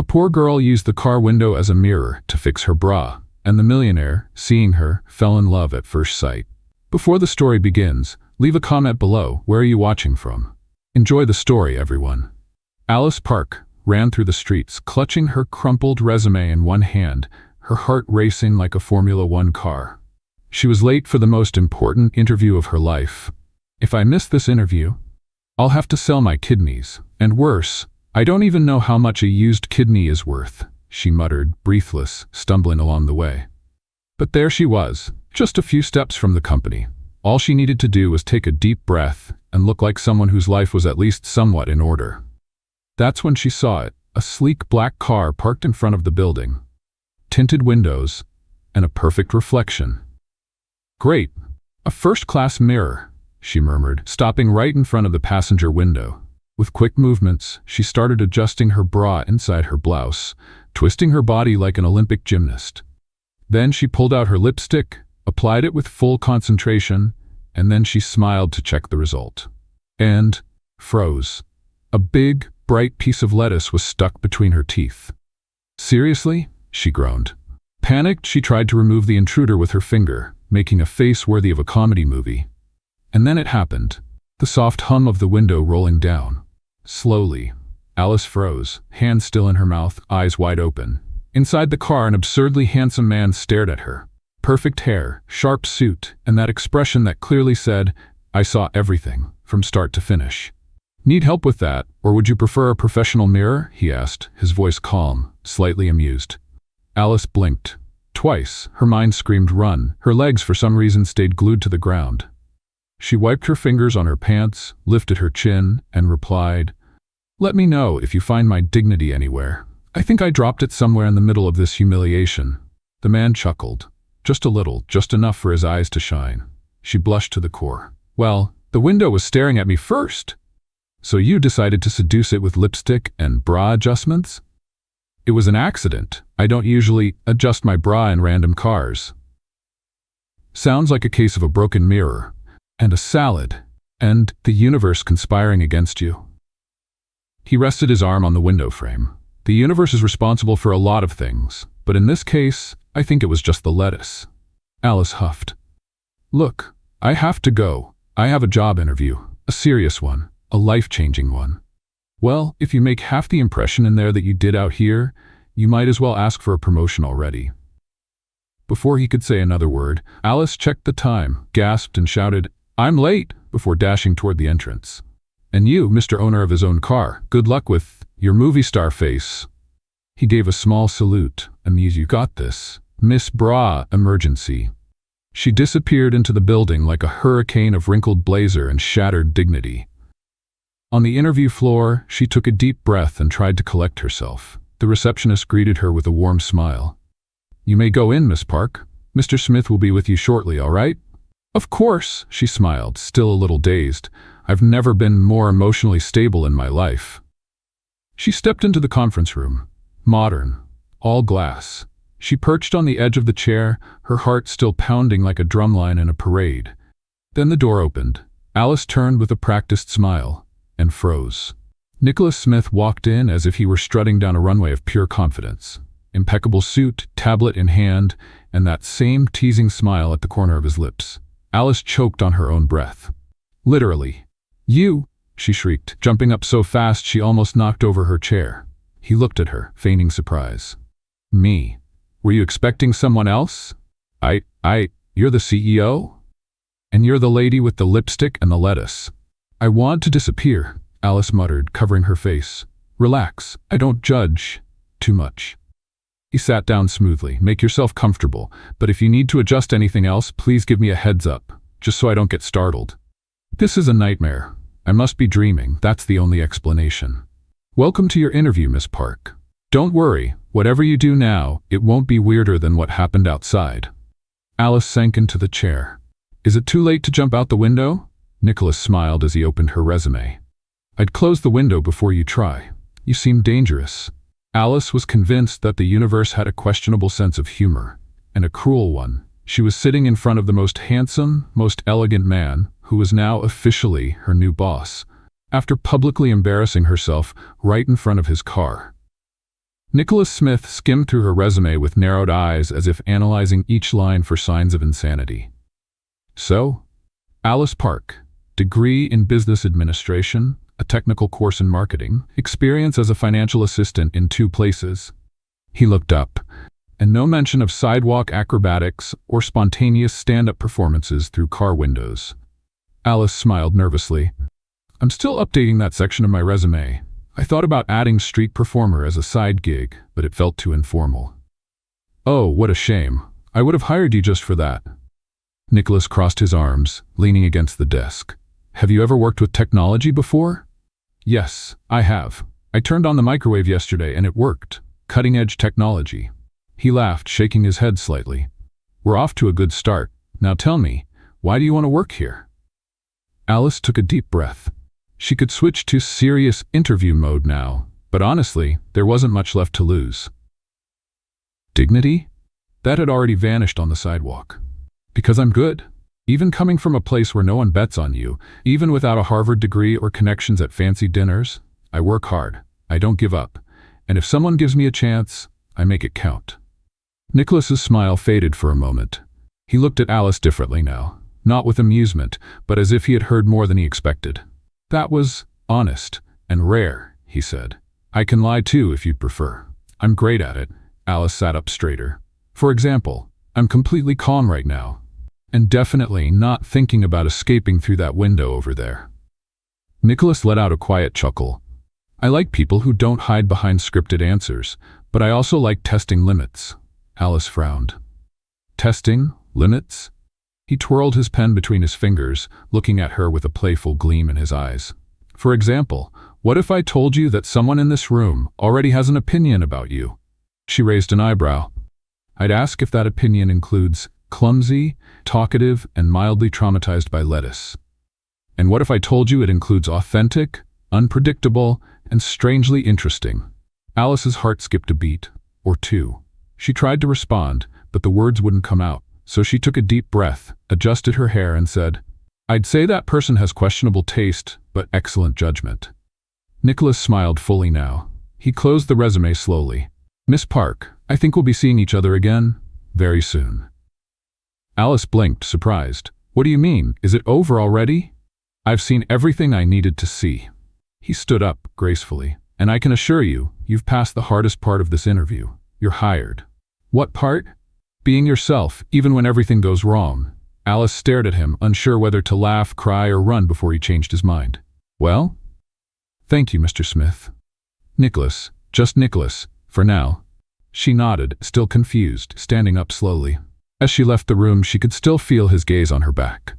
poor girl used the car window as a mirror to fix her bra, and the millionaire, seeing her, fell in love at first sight. Before the story begins, leave a comment below. Where are you watching from? Enjoy the story, everyone. Alice Park ran through the streets, clutching her crumpled resume in one hand, her heart racing like a Formula One car. She was late for the most important interview of her life. If I miss this interview, I'll have to sell my kidneys. And worse, I don't even know how much a used kidney is worth, she muttered, breathless, stumbling along the way. But there she was, just a few steps from the company. All she needed to do was take a deep breath and look like someone whose life was at least somewhat in order. That's when she saw it, a sleek black car parked in front of the building. Tinted windows, and a perfect reflection. Great, a first-class mirror, she murmured, stopping right in front of the passenger window. With quick movements, she started adjusting her bra inside her blouse, twisting her body like an Olympic gymnast. Then she pulled out her lipstick, applied it with full concentration, and then she smiled to check the result. And froze. A big, bright piece of lettuce was stuck between her teeth. Seriously? She groaned. Panicked, she tried to remove the intruder with her finger, making a face worthy of a comedy movie. And then it happened. The soft hum of the window rolling down. Slowly, Alice froze, hand still in her mouth, eyes wide open. Inside the car, an absurdly handsome man stared at her. Perfect hair, sharp suit, and that expression that clearly said, "I saw everything, from start to finish." "Need help with that, or would you prefer a professional mirror?" he asked, his voice calm, slightly amused. Alice blinked. Twice, her mind screamed run. Her legs for some reason stayed glued to the ground. She wiped her fingers on her pants, lifted her chin, and replied, "Let me know if you find my dignity anywhere. I think I dropped it somewhere in the middle of this humiliation." The man chuckled. Just a little, just enough for his eyes to shine. She blushed to the core. "Well, the window was staring at me first. So you decided to seduce it with lipstick and bra adjustments?" "It was an accident. I don't usually adjust my bra in random cars." Sounds like a case of a broken mirror. And a salad. And the universe conspiring against you. He rested his arm on the window frame. The universe is responsible for a lot of things, but in this case, I think it was just the lettuce. Alice huffed. "Look, I have to go. I have a job interview. A serious one. A life-changing one." "Well, if you make half the impression in there that you did out here, you might as well ask for a promotion already." Before he could say another word, Alice checked the time, gasped and shouted, "I'm late," before dashing toward the entrance. "And you, Mr. Owner of his own car, good luck with your movie star face." He gave a small salute, amused. "You got this. Miss Bra Emergency." She disappeared into the building like a hurricane of wrinkled blazer and shattered dignity. On the interview floor, she took a deep breath and tried to collect herself. The receptionist greeted her with a warm smile. "You may go in, Miss Park. Mr. Smith will be with you shortly, all right?" "Of course," she smiled, still a little dazed. "I've never been more emotionally stable in my life." She stepped into the conference room. Modern. All glass. She perched on the edge of the chair, her heart still pounding like a drumline in a parade. Then the door opened. Alice turned with a practiced smile, and froze. Nicholas Smith walked in as if he were strutting down a runway of pure confidence. Impeccable suit, tablet in hand, and that same teasing smile at the corner of his lips. Alice choked on her own breath. "Literally. You," she shrieked, jumping up so fast she almost knocked over her chair. He looked at her, feigning surprise. "Me? Were you expecting someone else? You're the CEO? And you're the lady with the lipstick and the lettuce." "I want to disappear," Alice muttered, covering her face. "Relax. I don't judge too much." He sat down smoothly. "Make yourself comfortable, but if you need to adjust anything else, please give me a heads up, just so I don't get startled." "This is a nightmare. I must be dreaming. That's the only explanation." "Welcome to your interview, Miss Park. Don't worry, whatever you do now, it won't be weirder than what happened outside." Alice sank into the chair. "Is it too late to jump out the window?" Nicholas smiled as he opened her resume. "I'd close the window before you try. You seem dangerous." Alice was convinced that the universe had a questionable sense of humor, and a cruel one. She was sitting in front of the most handsome, most elegant man, who was now officially her new boss, after publicly embarrassing herself right in front of his car. Nicholas Smith skimmed through her resume with narrowed eyes as if analyzing each line for signs of insanity. So, Alice Park, degree in business administration, a technical course in marketing, experience as a financial assistant in 2 places. He looked up, and no mention of sidewalk acrobatics or spontaneous stand-up performances through car windows. Alice smiled nervously. I'm still updating that section of my resume. I thought about adding street performer as a side gig, but it felt too informal. Oh, what a shame. I would have hired you just for that. Nicholas crossed his arms, leaning against the desk. Have you ever worked with technology before? Yes, I have. I turned on the microwave yesterday and it worked. Cutting-edge technology. He laughed, shaking his head slightly. We're off to a good start. Now tell me, why do you want to work here? Alice took a deep breath. She could switch to serious interview mode now, but honestly, there wasn't much left to lose. Dignity? That had already vanished on the sidewalk. Because I'm good. Even coming from a place where no one bets on you, even without a Harvard degree or connections at fancy dinners, I work hard. I don't give up. And if someone gives me a chance, I make it count. Nicholas's smile faded for a moment. He looked at Alice differently now, not with amusement, but as if he had heard more than he expected. That was honest and rare, he said. I can lie too if you'd prefer. I'm great at it. Alice sat up straighter. For example, I'm completely calm right now, and definitely not thinking about escaping through that window over there. Nicholas let out a quiet chuckle. I like people who don't hide behind scripted answers, but I also like testing limits. Alice frowned. Testing? Limits? He twirled his pen between his fingers, looking at her with a playful gleam in his eyes. For example, what if I told you that someone in this room already has an opinion about you? She raised an eyebrow. I'd ask if that opinion includes clumsy, talkative, and mildly traumatized by lettuce. And what if I told you it includes authentic, unpredictable, and strangely interesting? Alice's heart skipped a beat, or 2. She tried to respond, but the words wouldn't come out. So she took a deep breath, adjusted her hair, and said, I'd say that person has questionable taste, but excellent judgment. Nicholas smiled fully now. He closed the resume slowly. Miss Park, I think we'll be seeing each other again, very soon. Alice blinked, surprised. What do you mean? Is it over already? I've seen everything I needed to see. He stood up gracefully. And I can assure you, you've passed the hardest part of this interview. You're hired. What part? Being yourself, even when everything goes wrong. Alice stared at him, unsure whether to laugh, cry, or run before he changed his mind. Well? Thank you, Mr. Smith. Nicholas, just Nicholas, for now. She nodded, still confused, standing up slowly. As she left the room, she could still feel his gaze on her back.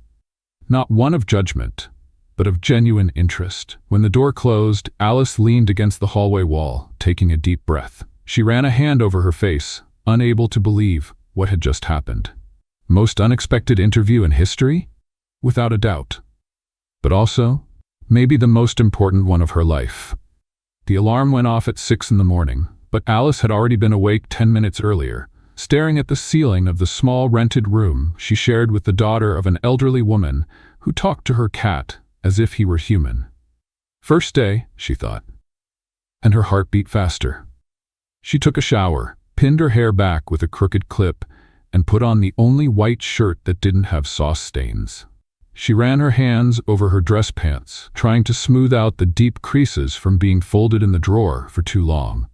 Not one of judgment, but of genuine interest. When the door closed, Alice leaned against the hallway wall, taking a deep breath. She ran a hand over her face, unable to believe what had just happened. Most unexpected interview in history? Without a doubt. But also, maybe the most important one of her life. The alarm went off at 6 in the morning, but Alice had already been awake 10 minutes earlier, staring at the ceiling of the small rented room she shared with the daughter of an elderly woman who talked to her cat as if he were human. First day, she thought. And her heart beat faster. She took a shower, pinned her hair back with a crooked clip, and put on the only white shirt that didn't have sauce stains. She ran her hands over her dress pants, trying to smooth out the deep creases from being folded in the drawer for too long.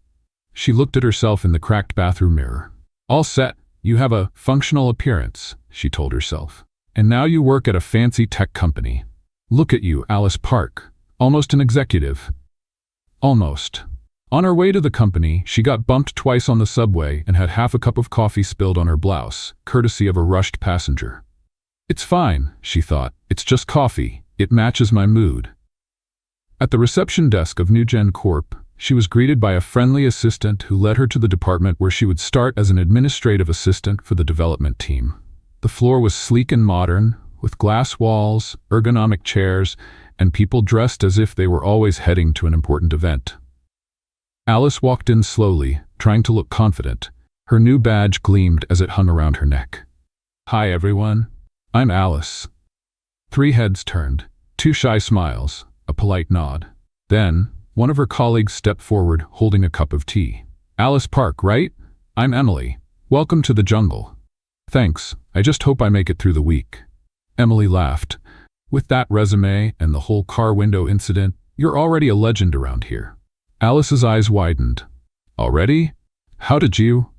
She looked at herself in the cracked bathroom mirror. All set, you have a functional appearance, she told herself. And now you work at a fancy tech company. Look at you, Alice Park. Almost an executive. Almost. On her way to the company, she got bumped twice on the subway and had half a cup of coffee spilled on her blouse, courtesy of a rushed passenger. It's fine, she thought. It's just coffee. It matches my mood. At the reception desk of NewGen Corp, she was greeted by a friendly assistant who led her to the department where she would start as an administrative assistant for the development team. The floor was sleek and modern, with glass walls, ergonomic chairs, and people dressed as if they were always heading to an important event. Alice walked in slowly, trying to look confident. Her new badge gleamed as it hung around her neck. Hi everyone, I'm Alice. 3 heads turned, 2 shy smiles, a polite nod. Then, one of her colleagues stepped forward holding a cup of tea. Alice Park, right? I'm Emily. Welcome to the jungle. Thanks. I just hope I make it through the week. Emily laughed. With that resume and the whole car window incident, you're already a legend around here. Alice's eyes widened. Already? How did you?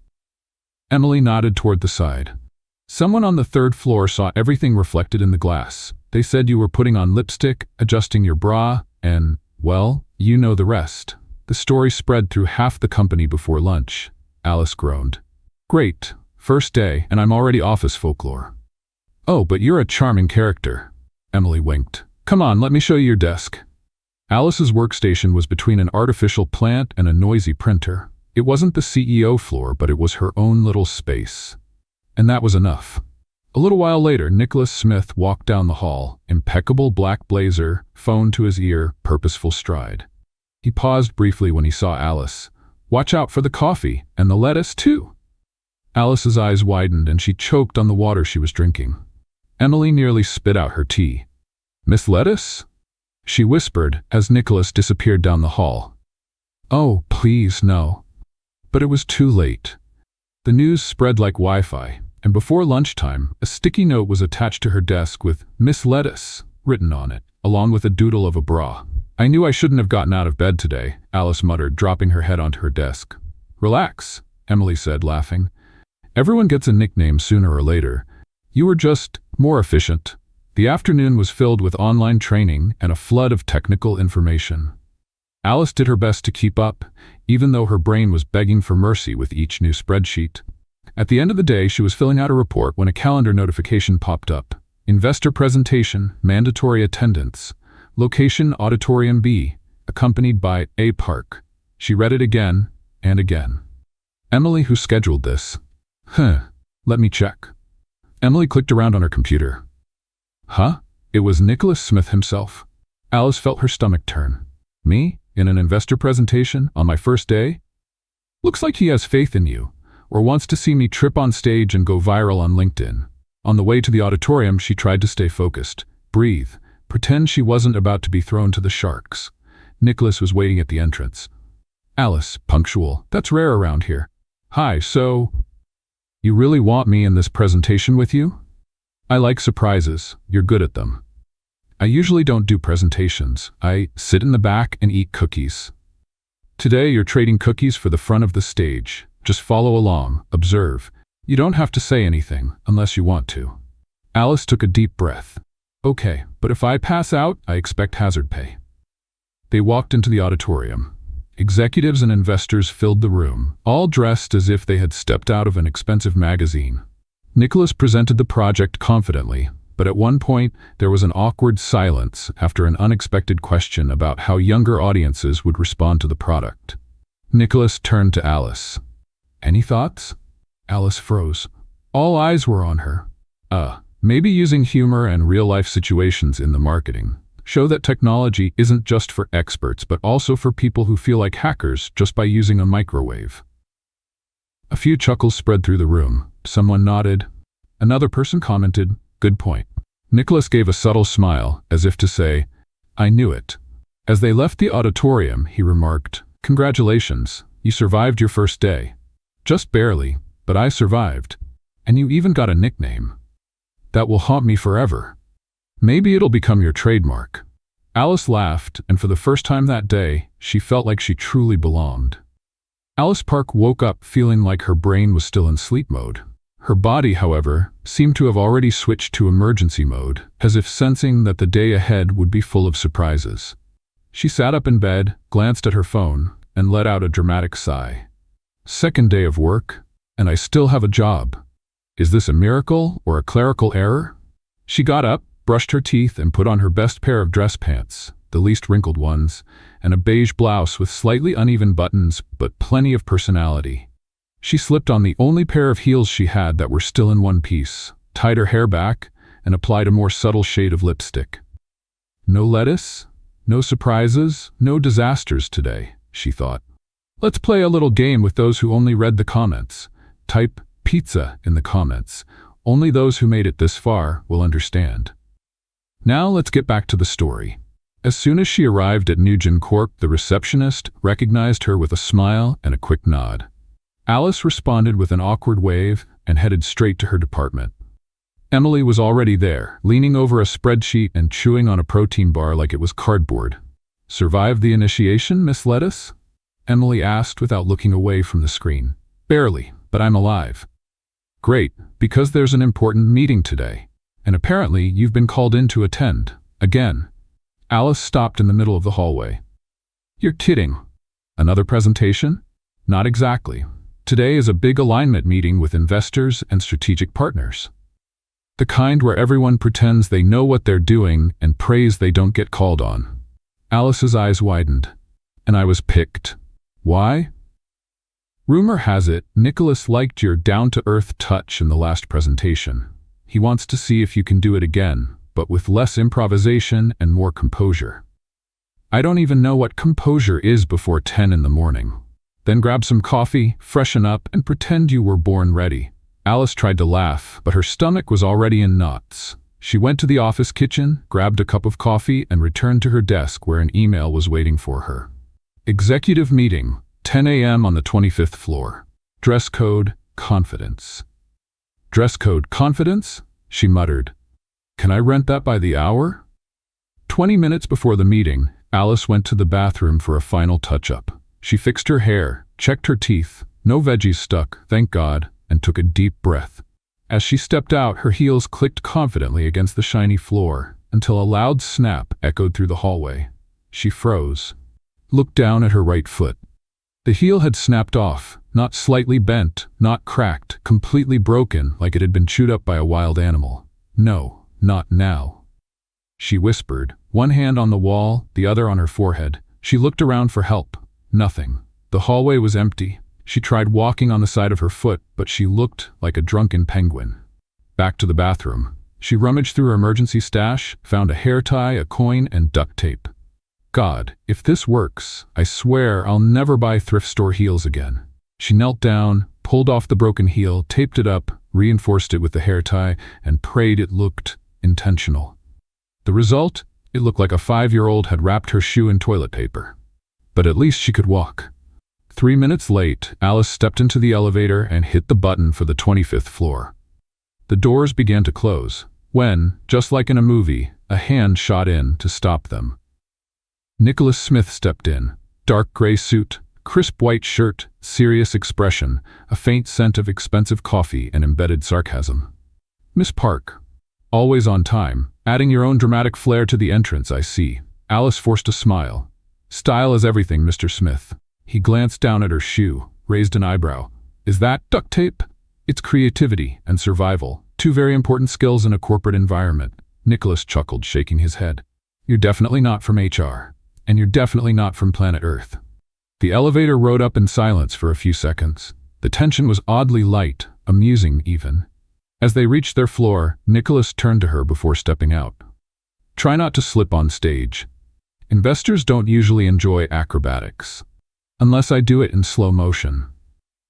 Emily nodded toward the side. Someone on the third floor saw everything reflected in the glass. They said you were putting on lipstick, adjusting your bra, and, well, you know the rest. The story spread through half the company before lunch. Alice groaned. Great. First day, and I'm already office folklore. Oh, but you're a charming character. Emily winked. Come on, let me show you your desk. Alice's workstation was between an artificial plant and a noisy printer. It wasn't the CEO floor, but it was her own little space. And that was enough. A little while later, Nicholas Smith walked down the hall, impeccable black blazer, phone to his ear, purposeful stride. He paused briefly when he saw Alice. Watch out for the coffee, and the lettuce too. Alice's eyes widened and she choked on the water she was drinking. Emily nearly spit out her tea. Miss Lettuce? She whispered as Nicholas disappeared down the hall. Oh, please, no. But it was too late. The news spread like Wi-Fi, and before lunchtime, a sticky note was attached to her desk with Miss Lettuce written on it, along with a doodle of a bra. I knew I shouldn't have gotten out of bed today, Alice muttered, dropping her head onto her desk. Relax, Emily said, laughing. Everyone gets a nickname sooner or later. You were just more efficient. The afternoon was filled with online training and a flood of technical information. Alice did her best to keep up, even though her brain was begging for mercy with each new spreadsheet. At the end of the day, she was filling out a report when a calendar notification popped up. Investor presentation, mandatory attendance. Location Auditorium B, accompanied by A Park. She read it again and again. Emily, who scheduled this? Let me check. Emily clicked around on her computer. Huh? It was Nicholas Smith himself. Alice felt her stomach turn. Me? In an investor presentation? On my first day? Looks like he has faith in you, or wants to see me trip on stage and go viral on LinkedIn. On the way to the auditorium, she tried to stay focused. Breathe. Pretend she wasn't about to be thrown to the sharks. Nicholas was waiting at the entrance. Alice, punctual. That's rare around here. Hi, so... You really want me in this presentation with you? I like surprises. You're good at them. I usually don't do presentations. I sit in the back and eat cookies. Today you're trading cookies for the front of the stage. Just follow along, observe. You don't have to say anything, unless you want to. Alice took a deep breath. Okay, but if I pass out, I expect hazard pay. They walked into the auditorium. Executives and investors filled the room, all dressed as if they had stepped out of an expensive magazine. Nicholas presented the project confidently, but at one point there was an awkward silence after an unexpected question about how younger audiences would respond to the product. Nicholas turned to Alice. Any thoughts? Alice froze. All eyes were on her. Maybe using humor and real-life situations in the marketing. Show that technology isn't just for experts, but also for people who feel like hackers just by using a microwave. A few chuckles spread through the room. Someone nodded. Another person commented, good point. Nicholas gave a subtle smile, as if to say, I knew it. As they left the auditorium, he remarked, Congratulations, you survived your first day. Just barely, but I survived. And you even got a nickname. That will haunt me forever. Maybe it'll become your trademark. Alice laughed, and for the first time that day, she felt like she truly belonged. Alice Park woke up feeling like her brain was still in sleep mode. Her body, however, seemed to have already switched to emergency mode, as if sensing that the day ahead would be full of surprises. She sat up in bed, glanced at her phone, and let out a dramatic sigh. Second day of work, and I still have a job. Is this a miracle or a clerical error? She got up, brushed her teeth, and put on her best pair of dress pants, the least wrinkled ones, and a beige blouse with slightly uneven buttons but plenty of personality. She slipped on the only pair of heels she had that were still in one piece, tied her hair back, and applied a more subtle shade of lipstick. No lettuce, no surprises, no disasters today, she thought. Let's play a little game with those who only read the comments. Type pizza in the comments. Only those who made it this far will understand. Now let's get back to the story. As soon as she arrived at Nugent Court, the receptionist recognized her with a smile and a quick nod. Alice responded with an awkward wave and headed straight to her department. Emily was already there, leaning over a spreadsheet and chewing on a protein bar like it was cardboard. "Survived the initiation, Miss Lettuce?" Emily asked without looking away from the screen. "Barely, but I'm alive." "Great, because there's an important meeting today. And apparently you've been called in to attend. Again." Alice stopped in the middle of the hallway. "You're kidding. Another presentation?" "Not exactly. Today is a big alignment meeting with investors and strategic partners. The kind where everyone pretends they know what they're doing and prays they don't get called on." Alice's eyes widened. "And I was picked. Why?" "Rumor has it Nicholas liked your down-to-earth touch in the last presentation. He wants to see if you can do it again, but with less improvisation and more composure." "I don't even know what composure is before 10 in the morning. Then grab some coffee, freshen up, and pretend you were born ready." Alice tried to laugh, but her stomach was already in knots. She went to the office kitchen, grabbed a cup of coffee, and returned to her desk where an email was waiting for her. "Executive meeting, 10 a.m. on the 25th floor. Dress code, confidence." "Dress code, confidence?" she muttered. "Can I rent that by the hour?" 20 minutes before the meeting, Alice went to the bathroom for a final touch-up. She fixed her hair, checked her teeth, no veggies stuck, thank God, and took a deep breath. As she stepped out, her heels clicked confidently against the shiny floor, until a loud snap echoed through the hallway. She froze, looked down at her right foot. The heel had snapped off, not slightly bent, not cracked, completely broken like it had been chewed up by a wild animal. "No, not now." She whispered, one hand on the wall, the other on her forehead. She looked around for help. Nothing. The hallway was empty. She tried walking on the side of her foot, but she looked like a drunken penguin. Back to the bathroom. She rummaged through her emergency stash, found a hair tie, a coin, and duct tape. "God, if this works, I swear I'll never buy thrift store heels again." She knelt down, pulled off the broken heel, taped it up, reinforced it with the hair tie, and prayed it looked intentional. The result? It looked like a 5-year-old had wrapped her shoe in toilet paper. But at least she could walk. 3 minutes late, Alice stepped into the elevator and hit the button for the 25th floor. The doors began to close, when, just like in a movie, a hand shot in to stop them. Nicholas Smith stepped in. Dark gray suit, crisp white shirt, serious expression, a faint scent of expensive coffee and embedded sarcasm. "Miss Park. Always on time. Adding your own dramatic flair to the entrance, I see." Alice forced a smile. "Style is everything, Mr. Smith." He glanced down at her shoe, raised an eyebrow. "Is that duct tape?" "It's creativity and survival, two very important skills in a corporate environment." Nicholas chuckled, shaking his head. "You're definitely not from HR. And you're definitely not from planet Earth." The elevator rode up in silence for a few seconds. The tension was oddly light, amusing even. As they reached their floor, Nicholas turned to her before stepping out. "Try not to slip on stage. Investors don't usually enjoy acrobatics. Unless I do it in slow motion."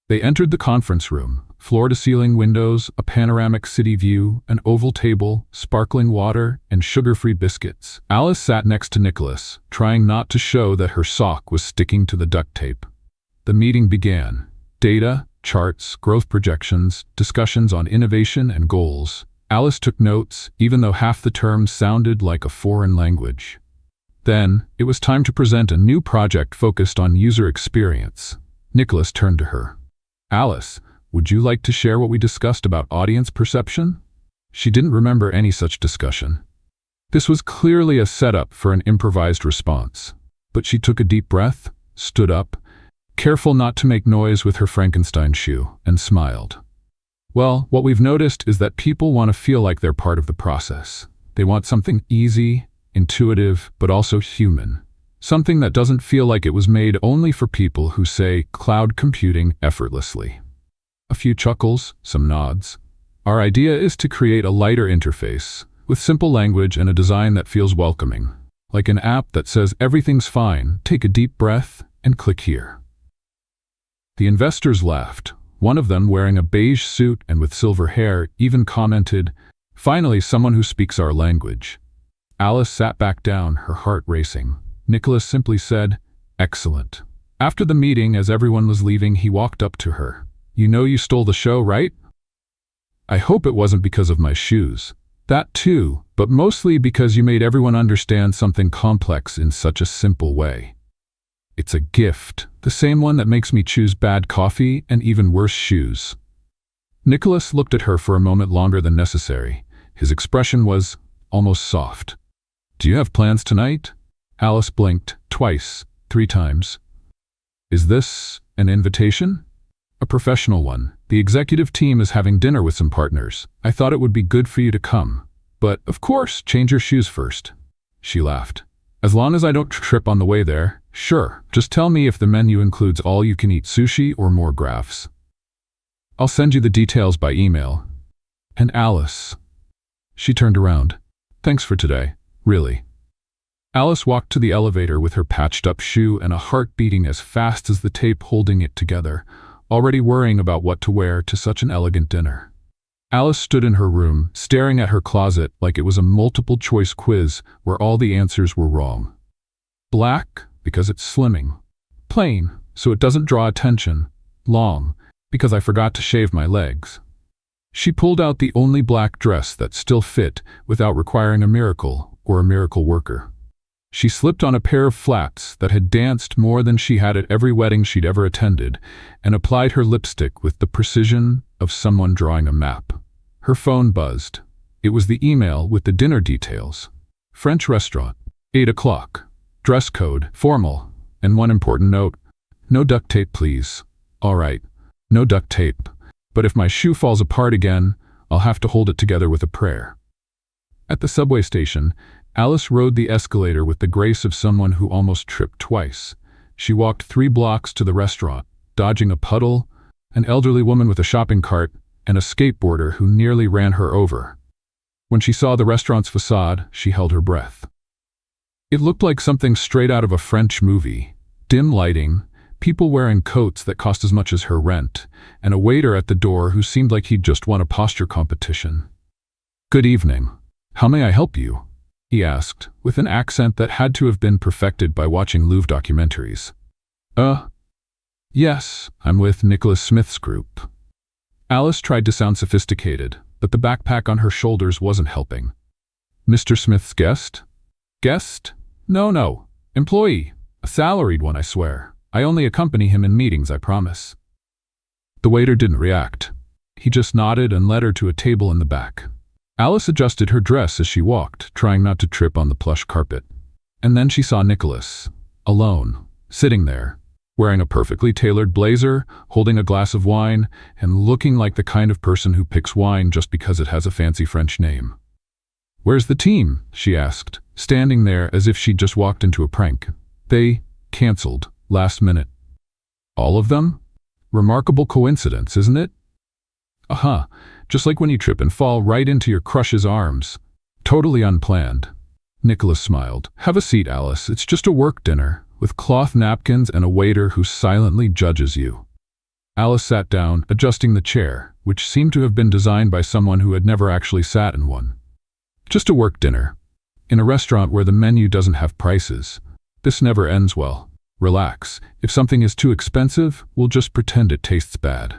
They entered the conference room. Floor-to-ceiling windows, a panoramic city view, an oval table, sparkling water, and sugar-free biscuits. Alice sat next to Nicholas, trying not to show that her sock was sticking to the duct tape. The meeting began. Data, charts, growth projections, discussions on innovation and goals. Alice took notes, even though half the terms sounded like a foreign language. Then, it was time to present a new project focused on user experience. Nicholas turned to her. "Alice, would you like to share what we discussed about audience perception?" She didn't remember any such discussion. This was clearly a setup for an improvised response. But she took a deep breath, stood up, careful not to make noise with her Frankenstein shoe, and smiled. "Well, what we've noticed is that people want to feel like they're part of the process. They want something easy, intuitive, but also human. Something that doesn't feel like it was made only for people who say cloud computing effortlessly." A few chuckles, some nods. "Our idea is to create a lighter interface, with simple language and a design that feels welcoming. Like an app that says everything's fine, take a deep breath, and click here." The investors laughed. One of them, wearing a beige suit and with silver hair, even commented, "Finally someone who speaks our language." Alice sat back down, her heart racing. Nicholas simply said, "Excellent." After the meeting, as everyone was leaving, he walked up to her. "You know you stole the show, right? I hope it wasn't because of my shoes. That too, but mostly because you made everyone understand something complex in such a simple way. It's a gift, the same one that makes me choose bad coffee and even worse shoes." Nicholas looked at her for a moment longer than necessary. His expression was almost soft. "Do you have plans tonight?" Alice blinked, twice, 3 times. "Is this an invitation?" "A professional one. The executive team is having dinner with some partners. I thought it would be good for you to come. But, of course, change your shoes first." She laughed. "As long as I don't trip on the way there, sure. Just tell me if the menu includes all-you-can-eat sushi or more graphs. I'll send you the details by email." "And Alice." She turned around. "Thanks for today, really." Alice walked to the elevator with her patched-up shoe and a heart beating as fast as the tape holding it together, already worrying about what to wear to such an elegant dinner. Alice stood in her room, staring at her closet like it was a multiple-choice quiz where all the answers were wrong. Black, because it's slimming. Plain, so it doesn't draw attention. Long, because I forgot to shave my legs. She pulled out the only black dress that still fit without requiring a miracle or a miracle worker. She slipped on a pair of flats that had danced more than she had at every wedding she'd ever attended and applied her lipstick with the precision of someone drawing a map. Her phone buzzed. It was the email with the dinner details. French restaurant, 8 o'clock. Dress code, formal. And one important note. "No duct tape, please." "All right, no duct tape. But if my shoe falls apart again, I'll have to hold it together with a prayer." At the subway station, Alice rode the escalator with the grace of someone who almost tripped twice. She walked 3 blocks to the restaurant, dodging a puddle, an elderly woman with a shopping cart, and a skateboarder who nearly ran her over. When she saw the restaurant's facade, she held her breath. It looked like something straight out of a French movie. Dim lighting, people wearing coats that cost as much as her rent, and a waiter at the door who seemed like he'd just won a posture competition. "Good evening. How may I help you?" he asked, with an accent that had to have been perfected by watching Louvre documentaries. Yes, I'm with Nicholas Smith's group." Alice tried to sound sophisticated, but the backpack on her shoulders wasn't helping. "Mr. Smith's guest?" "Guest? No. Employee. A salaried one, I swear. I only accompany him in meetings, I promise." The waiter didn't react. He just nodded and led her to a table in the back. Alice adjusted her dress as she walked, trying not to trip on the plush carpet. And then she saw Nicholas, alone, sitting there, wearing a perfectly tailored blazer, holding a glass of wine, and looking like the kind of person who picks wine just because it has a fancy French name. "Where's the team?" she asked, standing there as if she'd just walked into a prank. "They canceled, last minute." "All of them? Remarkable coincidence, isn't it?" Just like when you trip and fall right into your crush's arms. Totally unplanned." Nicholas smiled. "Have a seat, Alice. It's just a work dinner, with cloth napkins and a waiter who silently judges you." Alice sat down, adjusting the chair, which seemed to have been designed by someone who had never actually sat in one. "Just a work dinner. In a restaurant where the menu doesn't have prices. This never ends well. Relax. If something is too expensive, we'll just pretend it tastes bad."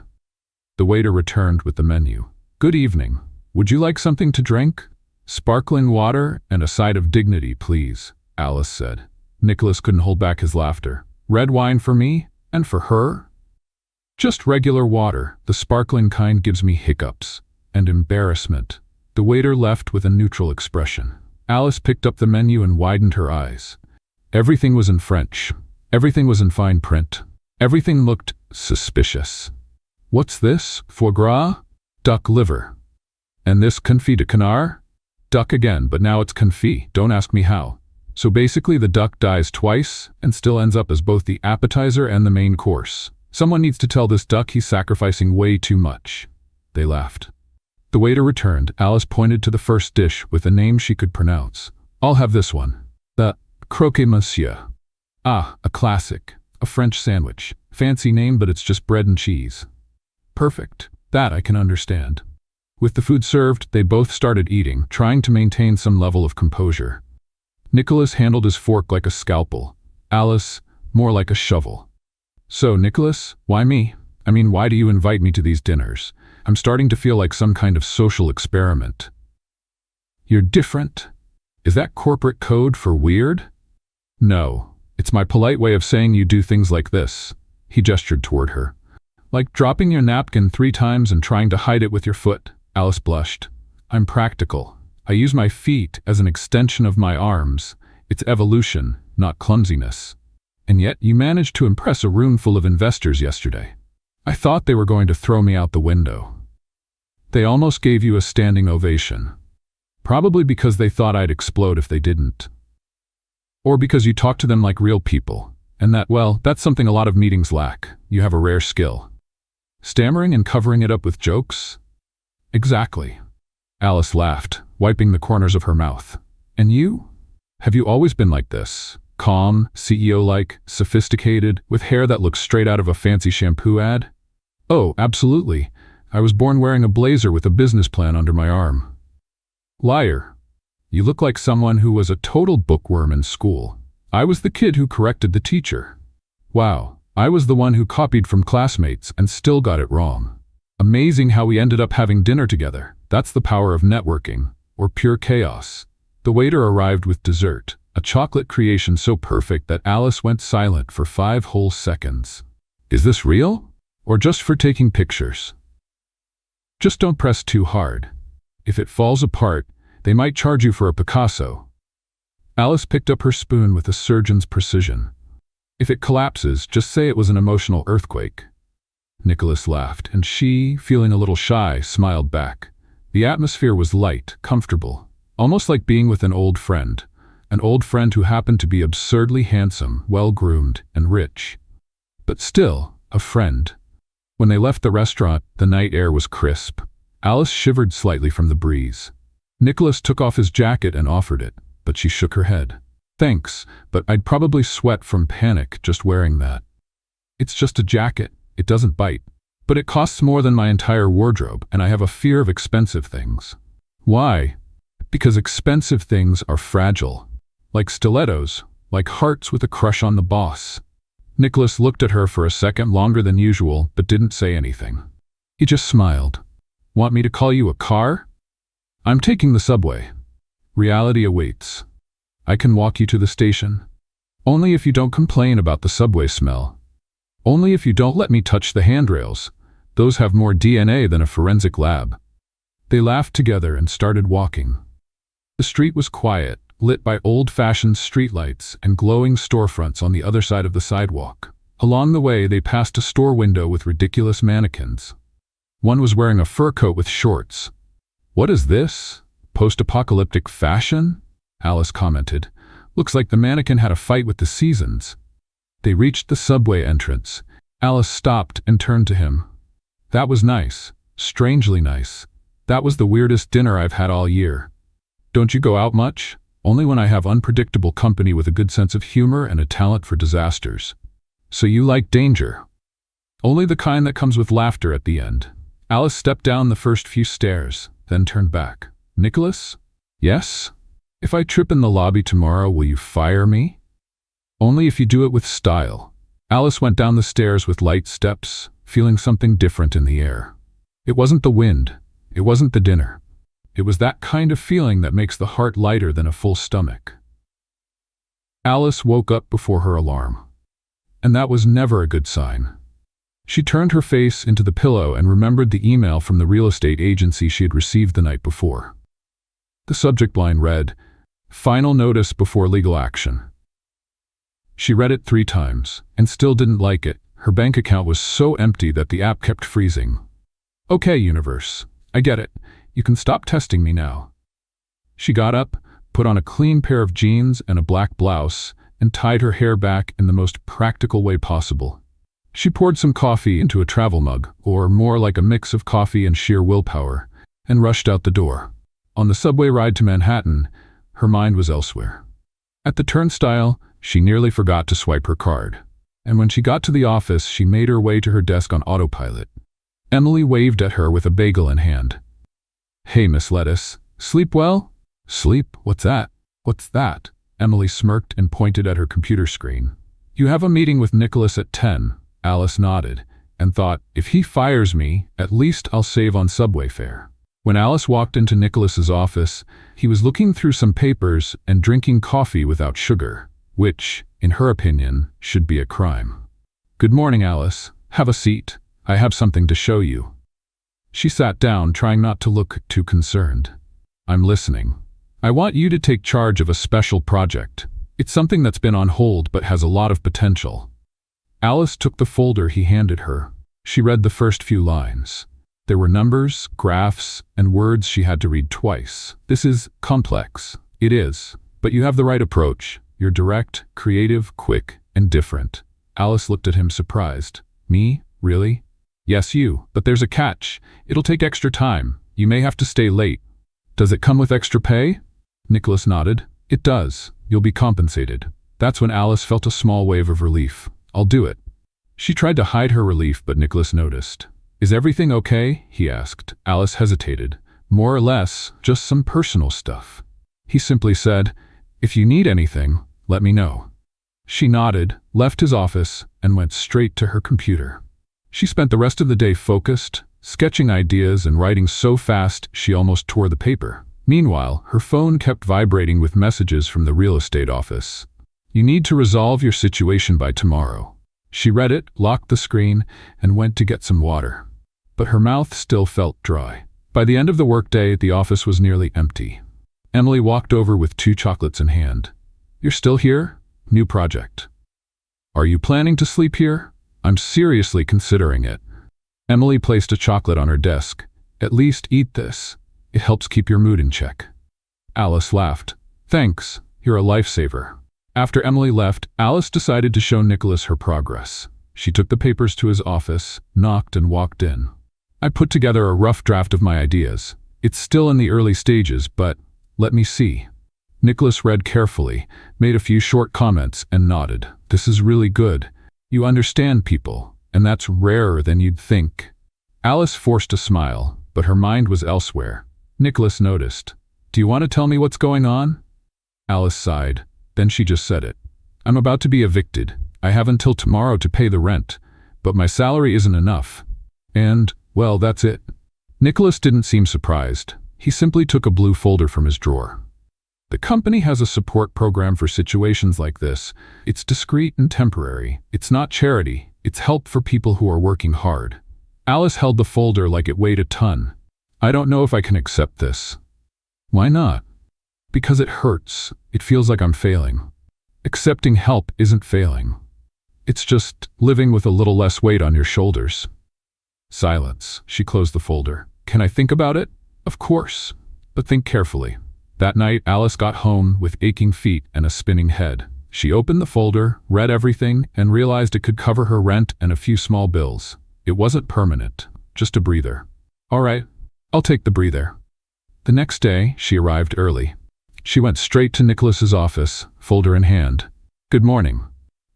The waiter returned with the menu. "Good evening. Would you like something to drink?" "Sparkling water and a side of dignity, please," Alice said. Nicholas couldn't hold back his laughter. "Red wine for me? And for her?" "Just regular water. The sparkling kind gives me hiccups and embarrassment." The waiter left with a neutral expression. Alice picked up the menu and widened her eyes. Everything was in French. Everything was in fine print. Everything looked suspicious. "What's this? Foie gras? Duck liver. And this confit de canard? Duck again, but now it's confit. Don't ask me how." So basically the duck dies twice and still ends up as both the appetizer and the main course. Someone needs to tell this duck he's sacrificing way too much. They laughed. The waiter returned. Alice pointed to the first dish with a name she could pronounce. "I'll have this one. The croquet monsieur." "Ah, a classic. A French sandwich. Fancy name, but it's just bread and cheese." "Perfect. That I can understand." With the food served, they both started eating, trying to maintain some level of composure. Nicholas handled his fork like a scalpel. Alice, more like a shovel. So, Nicholas, why me? I mean, why do you invite me to these dinners? I'm starting to feel like some kind of social experiment. You're different? Is that corporate code for weird? No, it's my polite way of saying you do things like this. He gestured toward her. Like dropping your napkin 3 times and trying to hide it with your foot. Alice blushed. I'm practical. I use my feet as an extension of my arms. It's evolution, not clumsiness. And yet you managed to impress a room full of investors yesterday. I thought they were going to throw me out the window. They almost gave you a standing ovation. Probably because they thought I'd explode if they didn't. Or because you talk to them like real people. And that, well, that's something a lot of meetings lack. You have a rare skill. Stammering and covering it up with jokes? Exactly. Alice laughed, wiping the corners of her mouth. And you? Have you always been like this? Calm, CEO-like, sophisticated, with hair that looks straight out of a fancy shampoo ad? Oh, absolutely. I was born wearing a blazer with a business plan under my arm. Liar. You look like someone who was a total bookworm in school. I was the kid who corrected the teacher. Wow, I was the one who copied from classmates and still got it wrong. Amazing how we ended up having dinner together. That's the power of networking, or pure chaos. The waiter arrived with dessert, a chocolate creation so perfect that Alice went silent for 5 whole seconds. Is this real? Or just for taking pictures? Just don't press too hard. If it falls apart, they might charge you for a Picasso. Alice picked up her spoon with a surgeon's precision. If it collapses, just say it was an emotional earthquake. Nicholas laughed, and she, feeling a little shy, smiled back. The atmosphere was light, comfortable, almost like being with an old friend who happened to be absurdly handsome, well-groomed, and rich. But still, a friend. When they left the restaurant, the night air was crisp. Alice shivered slightly from the breeze. Nicholas took off his jacket and offered it, but she shook her head. Thanks, but I'd probably sweat from panic just wearing that. It's just a jacket. It doesn't bite. But it costs more than my entire wardrobe, and I have a fear of expensive things. Why? Because expensive things are fragile. Like stilettos, like hearts with a crush on the boss. Nicholas looked at her for a second longer than usual, but didn't say anything. He just smiled. Want me to call you a car? I'm taking the subway. Reality awaits. I can walk you to the station. Only if you don't complain about the subway smell. Only if you don't let me touch the handrails. Those have more DNA than a forensic lab. They laughed together and started walking. The street was quiet, lit by old-fashioned streetlights and glowing storefronts on the other side of the sidewalk. Along the way, they passed a store window with ridiculous mannequins. One was wearing a fur coat with shorts. What is this? Post-apocalyptic fashion? Alice commented. Looks like the mannequin had a fight with the seasons. They reached the subway entrance. Alice stopped and turned to him. That was nice. Strangely nice. That was the weirdest dinner I've had all year. Don't you go out much? Only when I have unpredictable company with a good sense of humor and a talent for disasters. So you like danger. Only the kind that comes with laughter at the end. Alice stepped down the first few stairs, then turned back. Nicholas? Yes? If I trip in the lobby tomorrow, will you fire me? Only if you do it with style. Alice went down the stairs with light steps, feeling something different in the air. It wasn't the wind. It wasn't the dinner. It was that kind of feeling that makes the heart lighter than a full stomach. Alice woke up before her alarm. And that was never a good sign. She turned her face into the pillow and remembered the email from the real estate agency she had received the night before. The subject line read, "Final notice before legal action." She read it 3 times, and still didn't like it. Her bank account was so empty that the app kept freezing. Okay, universe, I get it. You can stop testing me now. She got up, put on a clean pair of jeans and a black blouse, and tied her hair back in the most practical way possible. She poured some coffee into a travel mug, or more like a mix of coffee and sheer willpower, and rushed out the door. On the subway ride to Manhattan, her mind was elsewhere. At the turnstile, she nearly forgot to swipe her card. And when she got to the office, she made her way to her desk on autopilot. Emily waved at her with a bagel in hand. Hey, Miss Lettuce, sleep well? Sleep? What's that? What's that? Emily smirked and pointed at her computer screen. You have a meeting with Nicholas at 10. Alice nodded and thought, if he fires me, at least I'll save on subway fare. When Alice walked into Nicholas's office, he was looking through some papers and drinking coffee without sugar, which, in her opinion, should be a crime. Good morning, Alice. Have a seat. I have something to show you. She sat down, trying not to look too concerned. I'm listening. I want you to take charge of a special project. It's something that's been on hold but has a lot of potential. Alice took the folder he handed her. She read the first few lines. There were numbers, graphs, and words she had to read twice. This is complex. It is. But you have the right approach. You're direct, creative, quick, and different. Alice looked at him surprised. Me? Really? Yes, you. But there's a catch. It'll take extra time. You may have to stay late. Does it come with extra pay? Nicholas nodded. It does. You'll be compensated. That's when Alice felt a small wave of relief. I'll do it. She tried to hide her relief, but Nicholas noticed. Is everything okay? He asked. Alice hesitated. More or less, just some personal stuff. He simply said, if you need anything, let me know. She nodded, left his office, and went straight to her computer. She spent the rest of the day focused, sketching ideas and writing so fast she almost tore the paper. Meanwhile, her phone kept vibrating with messages from the real estate office. You need to resolve your situation by tomorrow. She read it, locked the screen, and went to get some water. But her mouth still felt dry. By the end of the workday, the office was nearly empty. Emily walked over with 2 chocolates in hand. You're still here? New project. Are you planning to sleep here? I'm seriously considering it. Emily placed a chocolate on her desk. At least eat this. It helps keep your mood in check. Alice laughed. Thanks, you're a lifesaver. After Emily left, Alice decided to show Nicholas her progress. She took the papers to his office, knocked, and walked in. I put together a rough draft of my ideas. It's still in the early stages, but let me see. Nicholas read carefully, made a few short comments, and nodded. This is really good. You understand people, and that's rarer than you'd think. Alice forced a smile, but her mind was elsewhere. Nicholas noticed. Do you want to tell me what's going on? Alice sighed. Then she just said it. I'm about to be evicted. I have until tomorrow to pay the rent, but my salary isn't enough. And, well, that's it. Nicholas didn't seem surprised. He simply took a blue folder from his drawer. The company has a support program for situations like this. It's discreet and temporary. It's not charity. It's help for people who are working hard. Alice held the folder like it weighed a ton. I don't know if I can accept this. Why not? Because it hurts. It feels like I'm failing. Accepting help isn't failing. It's just living with a little less weight on your shoulders. Silence. She closed the folder. Can I think about it? Of course. But think carefully. That night, Alice got home with aching feet and a spinning head. She opened the folder, read everything, and realized it could cover her rent and a few small bills. It wasn't permanent, just a breather. All right, I'll take the breather. The next day, she arrived early. She went straight to Nicholas's office, folder in hand. Good morning.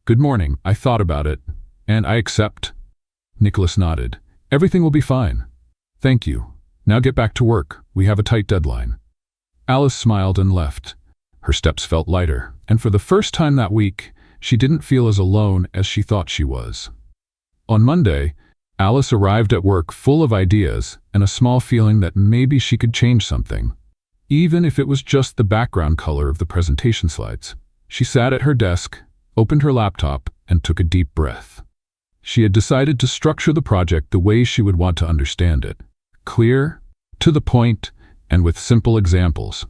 Good morning. I thought about it, and I accept. Nicholas nodded. Everything will be fine. Thank you. Now get back to work. We have a tight deadline. Alice smiled and left. Her steps felt lighter, and for the first time that week, she didn't feel as alone as she thought she was. On Monday, Alice arrived at work full of ideas and a small feeling that maybe she could change something, even if it was just the background color of the presentation slides. She sat at her desk, opened her laptop, and took a deep breath. She had decided to structure the project the way she would want to understand it. Clear, to the point, and with simple examples.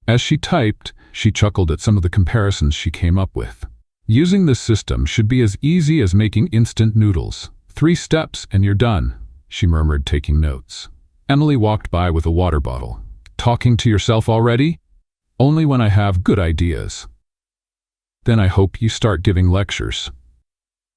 As she typed, she chuckled at some of the comparisons she came up with. Using this system should be as easy as making instant noodles. 3 steps and you're done, she murmured, taking notes. Emily walked by with a water bottle. Talking to yourself already? Only when I have good ideas. Then I hope you start giving lectures.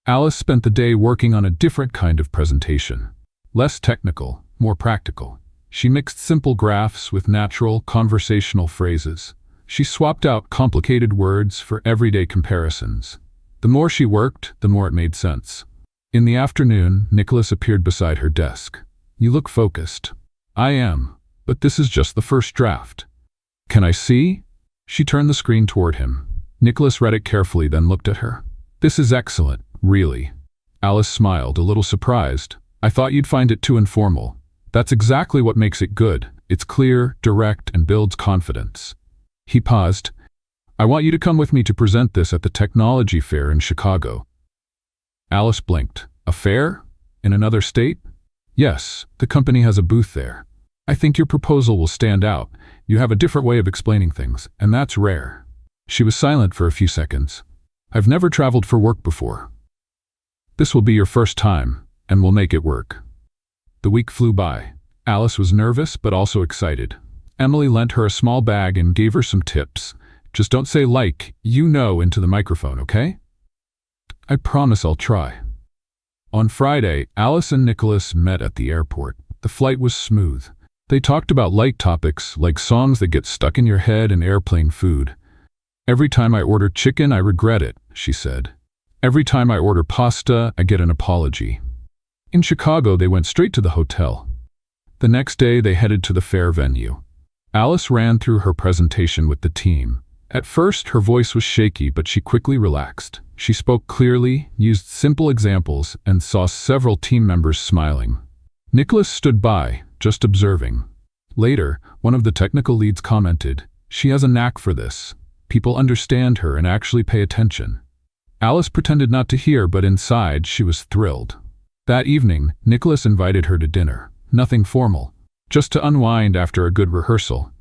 Alice spent the day working on a different kind of presentation. Less technical, more practical. She mixed simple graphs with natural, conversational phrases. She swapped out complicated words for everyday comparisons. The more she worked, the more it made sense. In the afternoon, Nicholas appeared beside her desk. You look focused. I am, but this is just the first draft. Can I see? She turned the screen toward him. Nicholas read it carefully, then looked at her. "This is excellent, really." Alice smiled, a little surprised. "I thought you'd find it too informal." "That's exactly what makes it good. It's clear, direct, and builds confidence." He paused. "I want you to come with me to present this at the technology fair in Chicago." Alice blinked. "A fair? In another state?" "Yes, the company has a booth there. I think your proposal will stand out. You have a different way of explaining things, and that's rare." She was silent for a few seconds. "I've never traveled for work before." "This will be your first time, and we'll make it work." The week flew by. Alice was nervous but also excited. Emily lent her a small bag and gave her some tips. "Just don't say into the microphone, okay?" "I promise I'll try." On Friday, Alice and Nicholas met at the airport. The flight was smooth. They talked about light topics like songs that get stuck in your head and airplane food. "Every time I order chicken, I regret it," she said. "Every time I order pasta, I get an apology." In Chicago, they went straight to the hotel. The next day, they headed to the fair venue. Alice ran through her presentation with the team. At first, her voice was shaky, but she quickly relaxed. She spoke clearly, used simple examples, and saw several team members smiling. Nicholas stood by, just observing. Later, one of the technical leads commented, "She has a knack for this. People understand her and actually pay attention." Alice pretended not to hear, but inside, she was thrilled. That evening, Nicholas invited her to dinner. Nothing formal, just to unwind after a good rehearsal.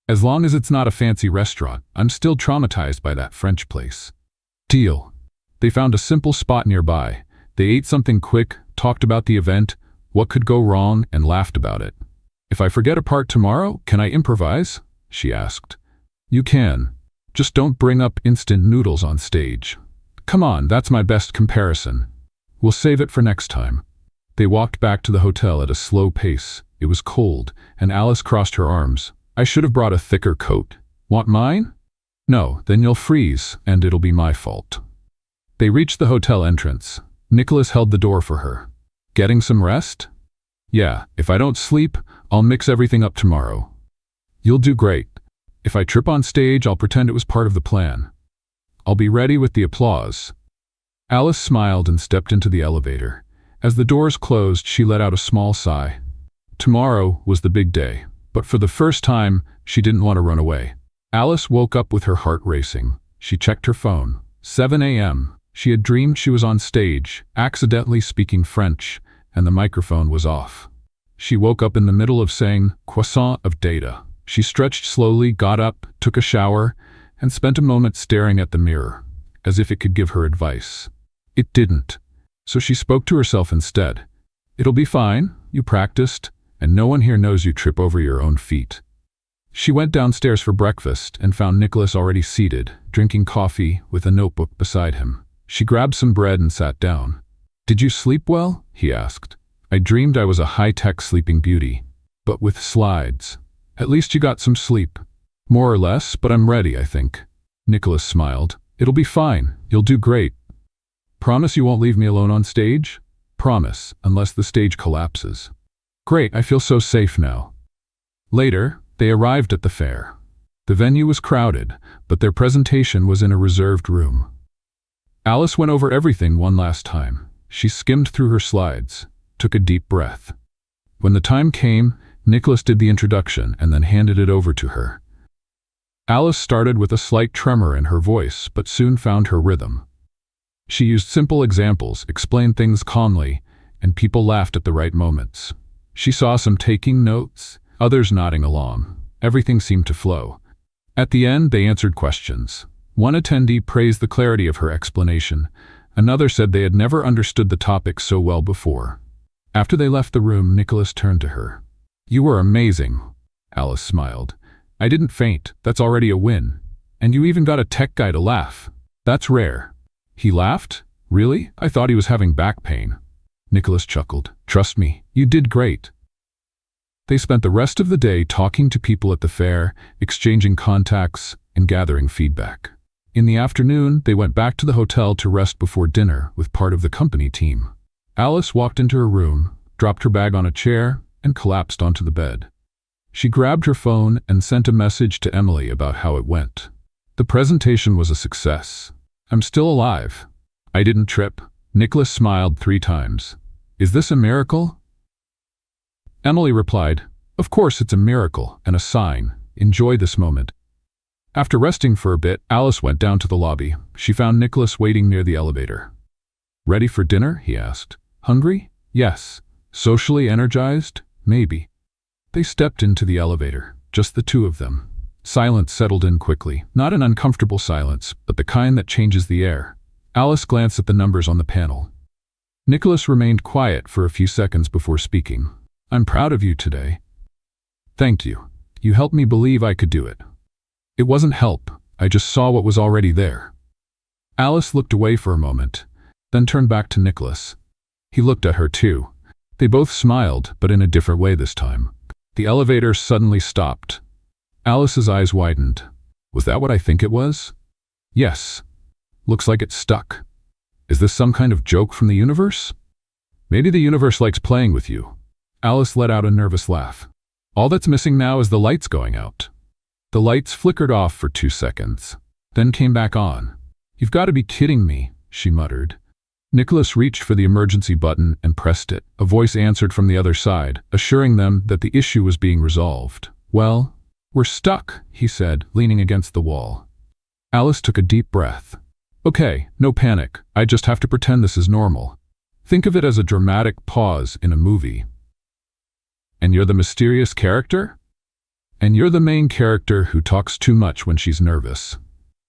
"As long as it's not a fancy restaurant, I'm still traumatized by that French place." "Deal." They found a simple spot nearby. They ate something quick, talked about the event, what could go wrong, and laughed about it. "If I forget a part tomorrow, can I improvise?" she asked. "You can. Just don't bring up instant noodles on stage." "Come on, that's my best comparison." "We'll save it for next time." They walked back to the hotel at a slow pace. It was cold, and Alice crossed her arms. "I should have brought a thicker coat. Want mine?" "No, then you'll freeze, and it'll be my fault." They reached the hotel entrance. Nicholas held the door for her. "Getting some rest?" "Yeah, if I don't sleep, I'll mix everything up tomorrow." "You'll do great. If I trip on stage, I'll pretend it was part of the plan. I'll be ready with the applause." Alice smiled and stepped into the elevator. As the doors closed, she let out a small sigh. Tomorrow was the big day, but for the first time, she didn't want to run away. Alice woke up with her heart racing. She checked her phone. 7 a.m. She had dreamed she was on stage, accidentally speaking French, and the microphone was off. She woke up in the middle of saying croissant of data. She stretched slowly, got up, took a shower, and spent a moment staring at the mirror, as if it could give her advice. It didn't. So she spoke to herself instead. "It'll be fine. You practiced, and no one here knows you trip over your own feet." She went downstairs for breakfast and found Nicholas already seated, drinking coffee with a notebook beside him. She grabbed some bread and sat down. "Did you sleep well?" he asked. "I dreamed I was a high-tech sleeping beauty, but with slides." "At least you got some sleep." "More or less, but I'm ready, I think." Nicholas smiled. "It'll be fine. You'll do great." "Promise you won't leave me alone on stage?" "Promise, unless the stage collapses." "Great, I feel so safe now." Later, they arrived at the fair. The venue was crowded, but their presentation was in a reserved room. Alice went over everything one last time. She skimmed through her slides, took a deep breath. When the time came, Nicholas did the introduction and then handed it over to her. Alice started with a slight tremor in her voice, but soon found her rhythm. She used simple examples, explained things calmly, and people laughed at the right moments. She saw some taking notes, others nodding along. Everything seemed to flow. At the end, they answered questions. One attendee praised the clarity of her explanation. Another said they had never understood the topic so well before. After they left the room, Nicholas turned to her. "You were amazing." Alice smiled. "I didn't faint. That's already a win. And you even got a tech guy to laugh. That's rare." "He laughed? Really? I thought he was having back pain." Nicholas chuckled. "Trust me, you did great." They spent the rest of the day talking to people at the fair, exchanging contacts, and gathering feedback. In the afternoon, they went back to the hotel to rest before dinner with part of the company team. Alice walked into her room, dropped her bag on a chair, and collapsed onto the bed. She grabbed her phone and sent a message to Emily about how it went. The presentation was a success. I'm still alive. I didn't trip. Nicholas smiled 3 times. Is this a miracle? Emily replied, of course it's a miracle and a sign. Enjoy this moment. After resting for a bit, Alice went down to the lobby. She found Nicholas waiting near the elevator. Ready for dinner? He asked. Hungry? Yes. Socially energized? Maybe. They stepped into the elevator, just the 2 of them. Silence settled in quickly, not an uncomfortable silence, but the kind that changes the air. Alice glanced at the numbers on the panel. Nicholas remained quiet for a few seconds before speaking. I'm proud of you today. Thank you. You helped me believe I could do it. It wasn't help, I just saw what was already there. Alice looked away for a moment, then turned back to Nicholas. He looked at her too. They both smiled, but in a different way this time. The elevator suddenly stopped. Alice's eyes widened. Was that what I think it was? Yes. Looks like it's stuck. Is this some kind of joke from the universe? Maybe the universe likes playing with you. Alice let out a nervous laugh. All that's missing now is the lights going out. The lights flickered off for 2 seconds, then came back on. You've got to be kidding me, she muttered. Nicholas reached for the emergency button and pressed it. A voice answered from the other side, assuring them that the issue was being resolved. Well, we're stuck, he said, leaning against the wall. Alice took a deep breath. Okay, no panic. I just have to pretend this is normal. Think of it as a dramatic pause in a movie. And you're the mysterious character? And you're the main character who talks too much when she's nervous.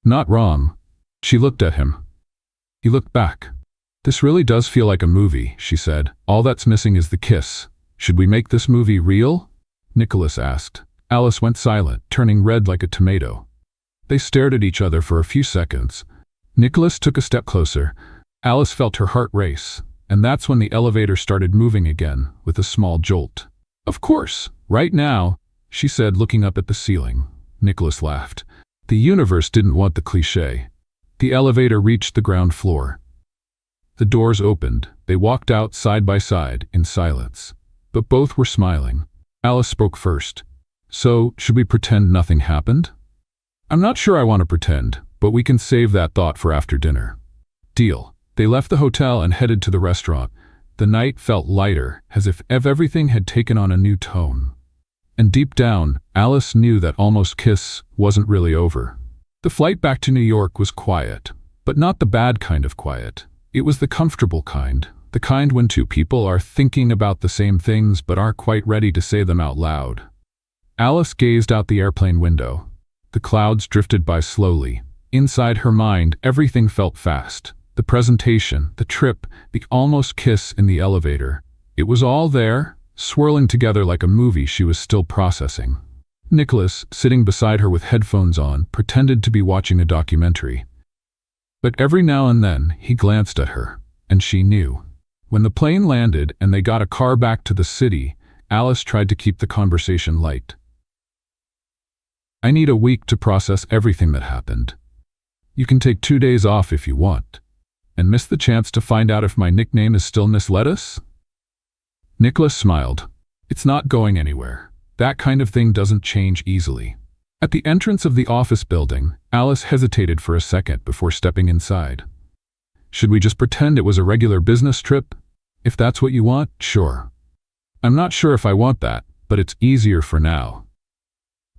Not wrong. She looked at him. He looked back. This really does feel like a movie, she said. All that's missing is the kiss. Should we make this movie real? Nicholas asked. Alice went silent, turning red like a tomato. They stared at each other for a few seconds. Nicholas took a step closer. Alice felt her heart race, and that's when the elevator started moving again, with a small jolt. Of course, right now, she said, looking up at the ceiling. Nicholas laughed. The universe didn't want the cliché. The elevator reached the ground floor. The doors opened. They walked out side by side, in silence. But both were smiling. Alice spoke first. So, should we pretend nothing happened? I'm not sure I want to pretend, but we can save that thought for after dinner. Deal. They left the hotel and headed to the restaurant. The night felt lighter, as if everything had taken on a new tone. And deep down, Alice knew that Almost Kiss wasn't really over. The flight back to New York was quiet, but not the bad kind of quiet. It was the comfortable kind, the kind when 2 people are thinking about the same things but aren't quite ready to say them out loud. Alice gazed out the airplane window. The clouds drifted by slowly. Inside her mind, everything felt fast. The presentation, the trip, the almost kiss in the elevator. It was all there, swirling together like a movie she was still processing. Nicholas, sitting beside her with headphones on, pretended to be watching a documentary. But every now and then, he glanced at her, and she knew. When the plane landed and they got a car back to the city, Alice tried to keep the conversation light. I need a week to process everything that happened. You can take 2 days off if you want. And miss the chance to find out if my nickname is still Miss Lettuce? Nicholas smiled. It's not going anywhere. That kind of thing doesn't change easily. At the entrance of the office building, Alice hesitated for a second before stepping inside. Should we just pretend it was a regular business trip? If that's what you want, sure. I'm not sure if I want that, but it's easier for now.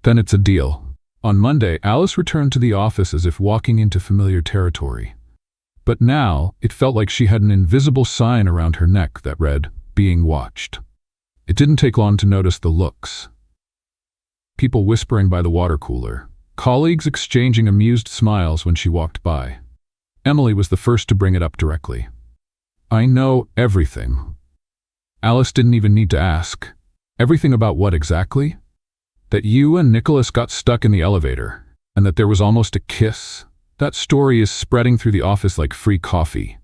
Then it's a deal. On Monday, Alice returned to the office as if walking into familiar territory. But now, it felt like she had an invisible sign around her neck that read, "Being watched." It didn't take long to notice the looks. People whispering by the water cooler. Colleagues exchanging amused smiles when she walked by. Emily was the first to bring it up directly. I know everything. Alice didn't even need to ask. Everything about what exactly? That you and Nicholas got stuck in the elevator, and that there was almost a kiss. That story is spreading through the office like free coffee.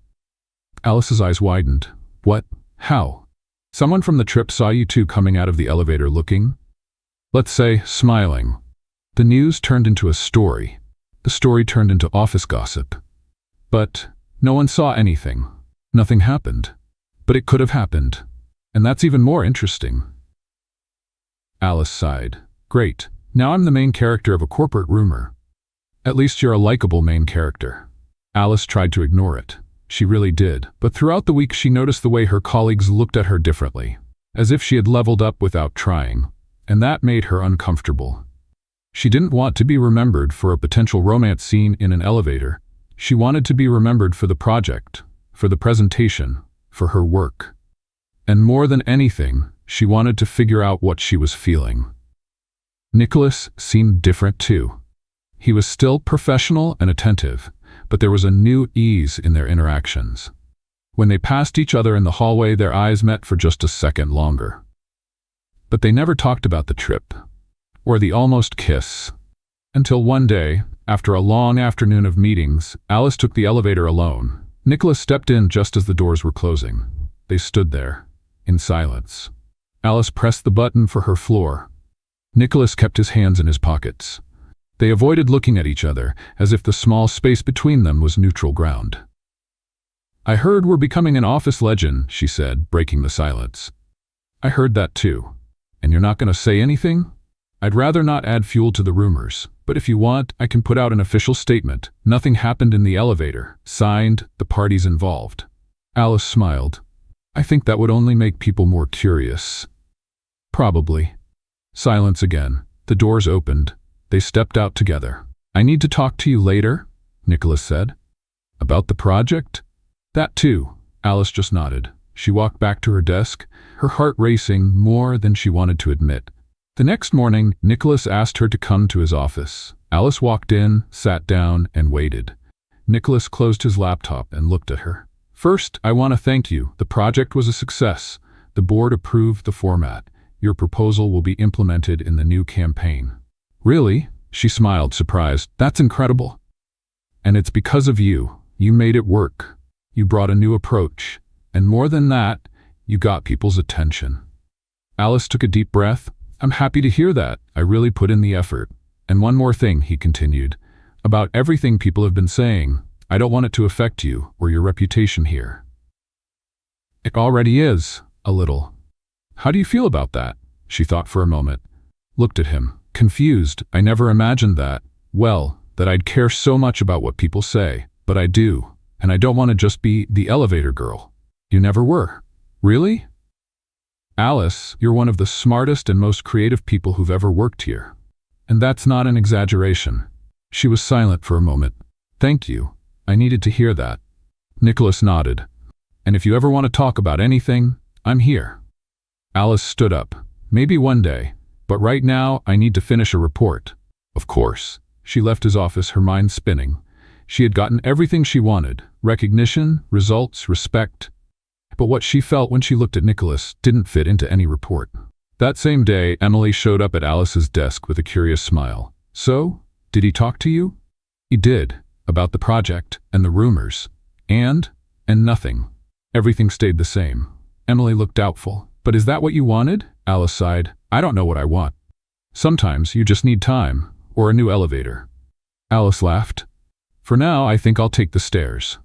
Alice's eyes widened. What? How? Someone from the trip saw you 2 coming out of the elevator looking? Let's say, smiling. The news turned into a story. The story turned into office gossip. But no one saw anything. Nothing happened. But it could have happened. And that's even more interesting. Alice sighed. Great. Now I'm the main character of a corporate rumor. At least you're a likable main character." Alice tried to ignore it. She really did. But throughout the week she noticed the way her colleagues looked at her differently, as if she had leveled up without trying, and that made her uncomfortable. She didn't want to be remembered for a potential romance scene in an elevator. She wanted to be remembered for the project, for the presentation, for her work. And more than anything, she wanted to figure out what she was feeling. Nicholas seemed different too. He was still professional and attentive, but there was a new ease in their interactions. When they passed each other in the hallway, their eyes met for just a second longer. But they never talked about the trip, or the almost kiss. Until one day, after a long afternoon of meetings, Alice took the elevator alone. Nicholas stepped in just as the doors were closing. They stood there, in silence. Alice pressed the button for her floor. Nicholas kept his hands in his pockets. They avoided looking at each other, as if the small space between them was neutral ground. "I heard we're becoming an office legend," she said, breaking the silence. "I heard that too. And you're not going to say anything?" "I'd rather not add fuel to the rumors, but if you want, I can put out an official statement. Nothing happened in the elevator. Signed, the parties involved." Alice smiled. "I think that would only make people more curious." "Probably." Silence again. The doors opened. They stepped out together. "I need to talk to you later," Nicholas said. "About the project?" "That too." Alice just nodded. She walked back to her desk, her heart racing more than she wanted to admit. The next morning, Nicholas asked her to come to his office. Alice walked in, sat down, and waited. Nicholas closed his laptop and looked at her. "First, I want to thank you. The project was a success. The board approved the format. Your proposal will be implemented in the new campaign." "Really?" She smiled, surprised. "That's incredible." "And it's because of you. You made it work. You brought a new approach. And more than that, you got people's attention." Alice took a deep breath. "I'm happy to hear that. I really put in the effort. And one more thing," he continued, "about everything people have been saying, I don't want it to affect you or your reputation here." "It already is, a little." "How do you feel about that?" She thought for a moment, looked at him, confused. "I never imagined that. Well, that I'd care so much about what people say, but I do, and I don't want to just be the elevator girl." "You never were." "Really?" "Alice, you're one of the smartest and most creative people who've ever worked here. And that's not an exaggeration." She was silent for a moment. "Thank you. I needed to hear that." Nicholas nodded. "And if you ever want to talk about anything, I'm here." Alice stood up. "Maybe one day, but right now I need to finish a report." "Of course." She left his office, her mind spinning. She had gotten everything she wanted: recognition, results, respect. But what she felt when she looked at Nicholas didn't fit into any report. That same day, Emily showed up at Alice's desk with a curious smile. "So, did he talk to you?" "He did, about the project and the rumors. And nothing. Everything stayed the same." Emily looked doubtful. "But is that what you wanted?" Alice sighed. "I don't know what I want. Sometimes you just need time, or a new elevator." Alice laughed. "For now, I think I'll take the stairs."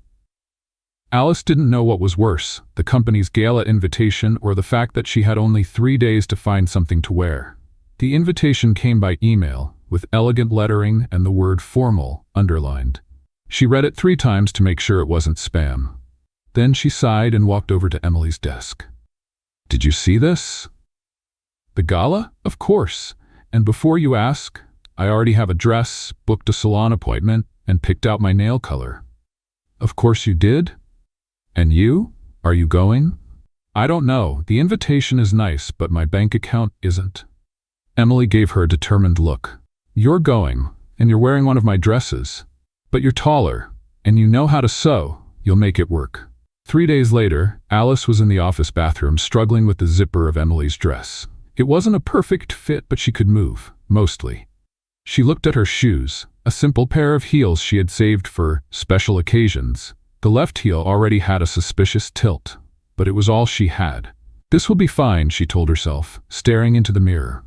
Alice didn't know what was worse, the company's gala invitation or the fact that she had only 3 days to find something to wear. The invitation came by email, with elegant lettering and the word formal underlined. She read it 3 times to make sure it wasn't spam. Then she sighed and walked over to Emily's desk. "Did you see this?" "The gala? Of course. And before you ask, I already have a dress, booked a salon appointment, and picked out my nail color." "Of course you did? And you? Are you going?" "I don't know. The invitation is nice, but my bank account isn't." Emily gave her a determined look. "You're going, and you're wearing one of my dresses. But you're taller, and you know how to sew. You'll make it work." 3 days later, Alice was in the office bathroom struggling with the zipper of Emily's dress. It wasn't a perfect fit, but she could move, mostly. She looked at her shoes, a simple pair of heels she had saved for special occasions. The left heel already had a suspicious tilt, but it was all she had. "This will be fine," she told herself, staring into the mirror.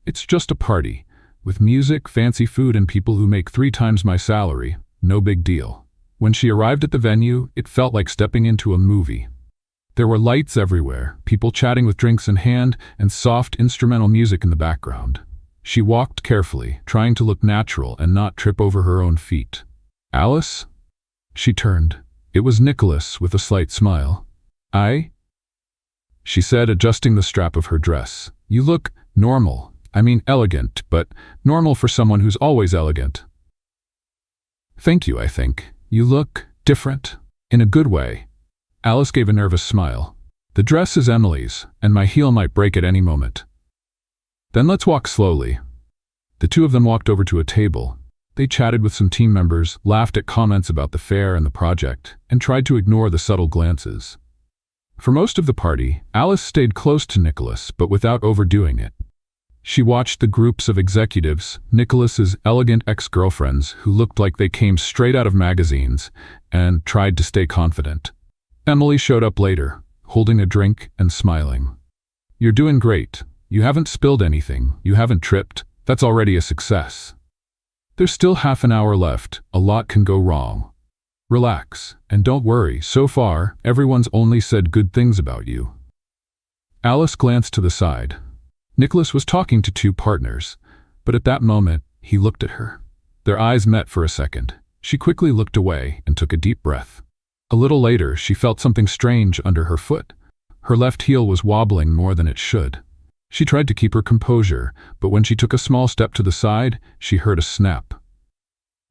"It's just a party, with music, fancy food, and people who make 3 times my salary. No big deal." When she arrived at the venue, it felt like stepping into a movie. There were lights everywhere, people chatting with drinks in hand, and soft instrumental music in the background. She walked carefully, trying to look natural and not trip over her own feet. Alice? She turned. It was Nicholas with a slight smile. She said, adjusting the strap of her dress. You look normal. I mean elegant, but normal for someone who's always elegant. Thank you, I think. You look different. In a good way. Alice gave a nervous smile. The dress is Emily's, and my heel might break at any moment. Then let's walk slowly. The two of them walked over to a table. They chatted with some team members, laughed at comments about the fair and the project, and tried to ignore the subtle glances. For most of the party, Alice stayed close to Nicholas, but without overdoing it. She watched the groups of executives, Nicholas's elegant ex-girlfriends who looked like they came straight out of magazines, and tried to stay confident. Emily showed up later, holding a drink and smiling. You're doing great. You haven't spilled anything. You haven't tripped. That's already a success. There's still half an hour left. A lot can go wrong. Relax, and don't worry. So far, everyone's only said good things about you. Alice glanced to the side. Nicholas was talking to two partners, but at that moment, he looked at her. Their eyes met for a second. She quickly looked away and took a deep breath. A little later, she felt something strange under her foot. Her left heel was wobbling more than it should. She tried to keep her composure, but when she took a small step to the side, she heard a snap.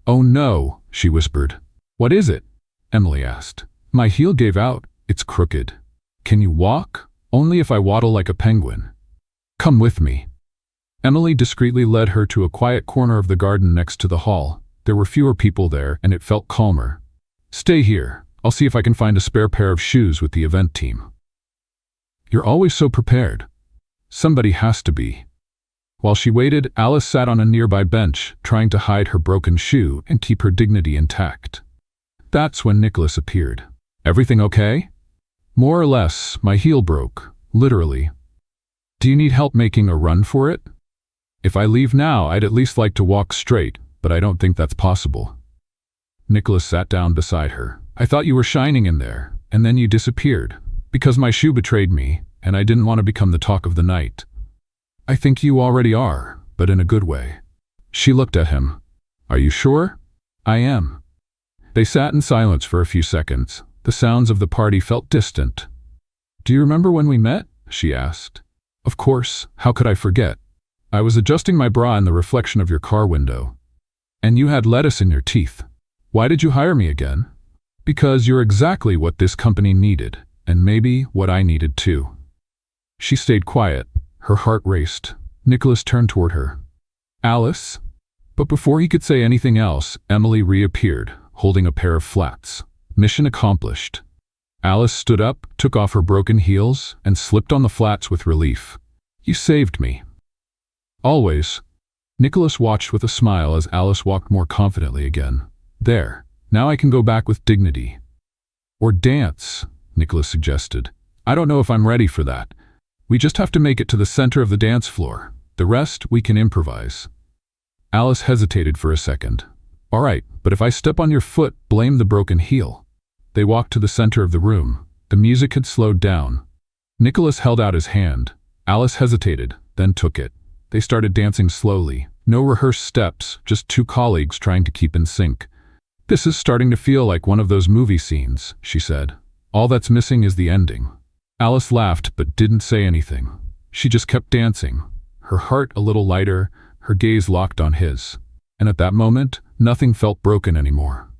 Oh no, she whispered. What is it? Emily asked. My heel gave out. It's crooked. Can you walk? Only if I waddle like a penguin. Come with me. Emily discreetly led her to a quiet corner of the garden next to the hall. There were fewer people there, and it felt calmer. Stay here. I'll see if I can find a spare pair of shoes with the event team. You're always so prepared. Somebody has to be. While she waited, Alice sat on a nearby bench, trying to hide her broken shoe and keep her dignity intact. That's when Nicholas appeared. Everything okay? More or less, my heel broke, literally. Do you need help making a run for it? If I leave now, I'd at least like to walk straight, but I don't think that's possible. Nicholas sat down beside her. I thought you were shining in there, and then you disappeared, because my shoe betrayed me, and I didn't want to become the talk of the night. I think you already are, but in a good way. She looked at him. Are you sure? I am. They sat in silence for a few seconds. The sounds of the party felt distant. Do you remember when we met? She asked. Of course, how could I forget? I was adjusting my bra in the reflection of your car window. And you had lettuce in your teeth. Why did you hire me again? Because you're exactly what this company needed, and maybe what I needed too. She stayed quiet. Her heart raced. Nicholas turned toward her. Alice? But before he could say anything else, Emily reappeared, holding a pair of flats. Mission accomplished. Alice stood up, took off her broken heels, and slipped on the flats with relief. You saved me. Always. Nicholas watched with a smile as Alice walked more confidently again. There. Now I can go back with dignity. Or dance, Nicholas suggested. I don't know if I'm ready for that. We just have to make it to the center of the dance floor. The rest, we can improvise. Alice hesitated for a second. All right, but if I step on your foot, blame the broken heel. They walked to the center of the room. The music had slowed down. Nicholas held out his hand. Alice hesitated, then took it. They started dancing slowly. No rehearsed steps, just two colleagues trying to keep in sync. This is starting to feel like one of those movie scenes, she said. All that's missing is the ending. Alice laughed but didn't say anything. She just kept dancing, her heart a little lighter, her gaze locked on his. And at that moment, nothing felt broken anymore.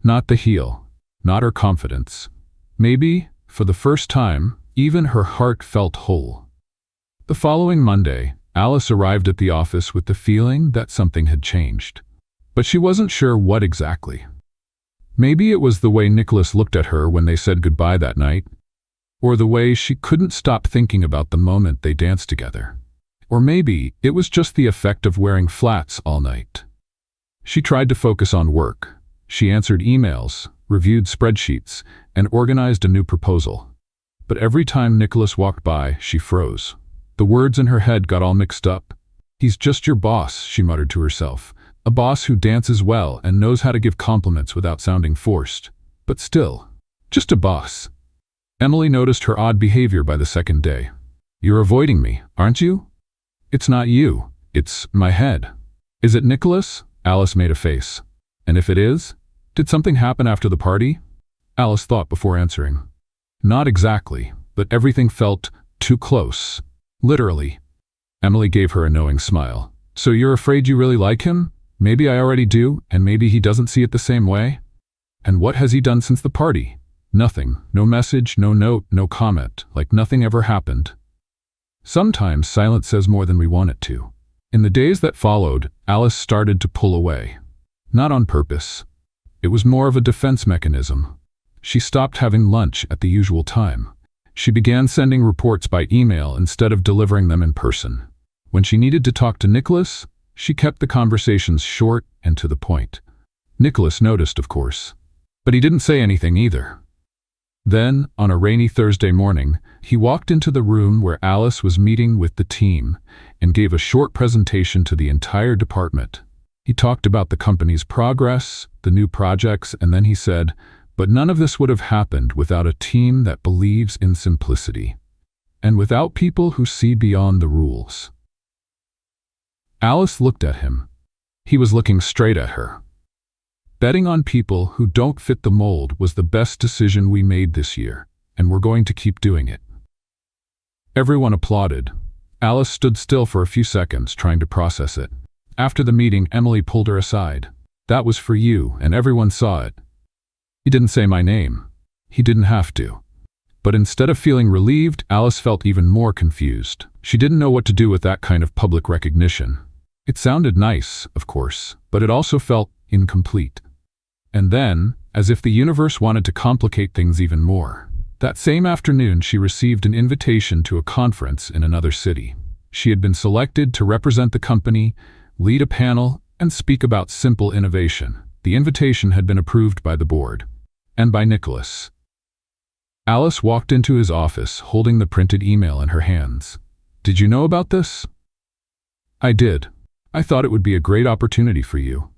Not the heel, not her confidence. Maybe, for the first time, even her heart felt whole. The following Monday, Alice arrived at the office with the feeling that something had changed. But she wasn't sure what exactly. Maybe it was the way Nicholas looked at her when they said goodbye that night, or the way she couldn't stop thinking about the moment they danced together. Or maybe it was just the effect of wearing flats all night. She tried to focus on work. She answered emails, reviewed spreadsheets, and organized a new proposal. But every time Nicholas walked by, she froze. The words in her head got all mixed up. He's just your boss, she muttered to herself. A boss who dances well and knows how to give compliments without sounding forced. But still, just a boss. Emily noticed her odd behavior by the second day. You're avoiding me, aren't you? It's not you. It's my head. Is it Nicholas? Alice made a face. And if it is, did something happen after the party? Alice thought before answering. Not exactly, but everything felt too close. Literally. Emily gave her a knowing smile. So you're afraid you really like him? Maybe I already do, and maybe he doesn't see it the same way? And what has he done since the party? Nothing. No message, no note, no comment, like nothing ever happened. Sometimes silence says more than we want it to. In the days that followed, Alice started to pull away. Not on purpose. It was more of a defense mechanism. She stopped having lunch at the usual time. She began sending reports by email instead of delivering them in person. When she needed to talk to Nicholas, she kept the conversations short and to the point. Nicholas noticed, of course. But he didn't say anything either. Then, on a rainy Thursday morning, he walked into the room where Alice was meeting with the team and gave a short presentation to the entire department. He talked about the company's progress, the new projects, and then he said, "But none of this would have happened without a team that believes in simplicity, and without people who see beyond the rules." Alice looked at him. He was looking straight at her. Betting on people who don't fit the mold was the best decision we made this year, and we're going to keep doing it. Everyone applauded. Alice stood still for a few seconds, trying to process it. After the meeting, Emily pulled her aside. "That was for you, and everyone saw it." He didn't say my name. He didn't have to. But instead of feeling relieved, Alice felt even more confused. She didn't know what to do with that kind of public recognition. It sounded nice, of course, but it also felt incomplete. And then, as if the universe wanted to complicate things even more, that same afternoon she received an invitation to a conference in another city. She had been selected to represent the company, lead a panel, and speak about simple innovation. The invitation had been approved by the board, and by Nicholas. Alice walked into his office, holding the printed email in her hands. "Did you know about this?" "I did. I thought it would be a great opportunity for you."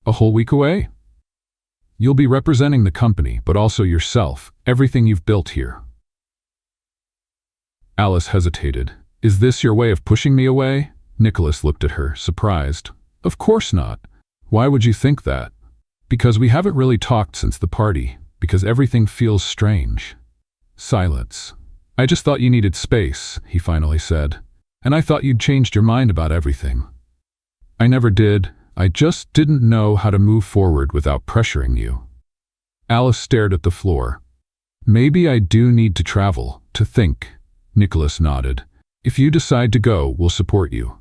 "A whole week away?" "You'll be representing the company, but also yourself, everything you've built here." Alice hesitated. "Is this your way of pushing me away?" Nicholas looked at her, surprised. "Of course not. Why would you think that?" "Because we haven't really talked since the party, because everything feels strange." Silence. "I just thought you needed space," he finally said. "And I thought you'd changed your mind about everything." "I never did. I just didn't know how to move forward without pressuring you." Alice stared at the floor. "Maybe I do need to travel, to think." Nicholas nodded. "If you decide to go, we'll support you."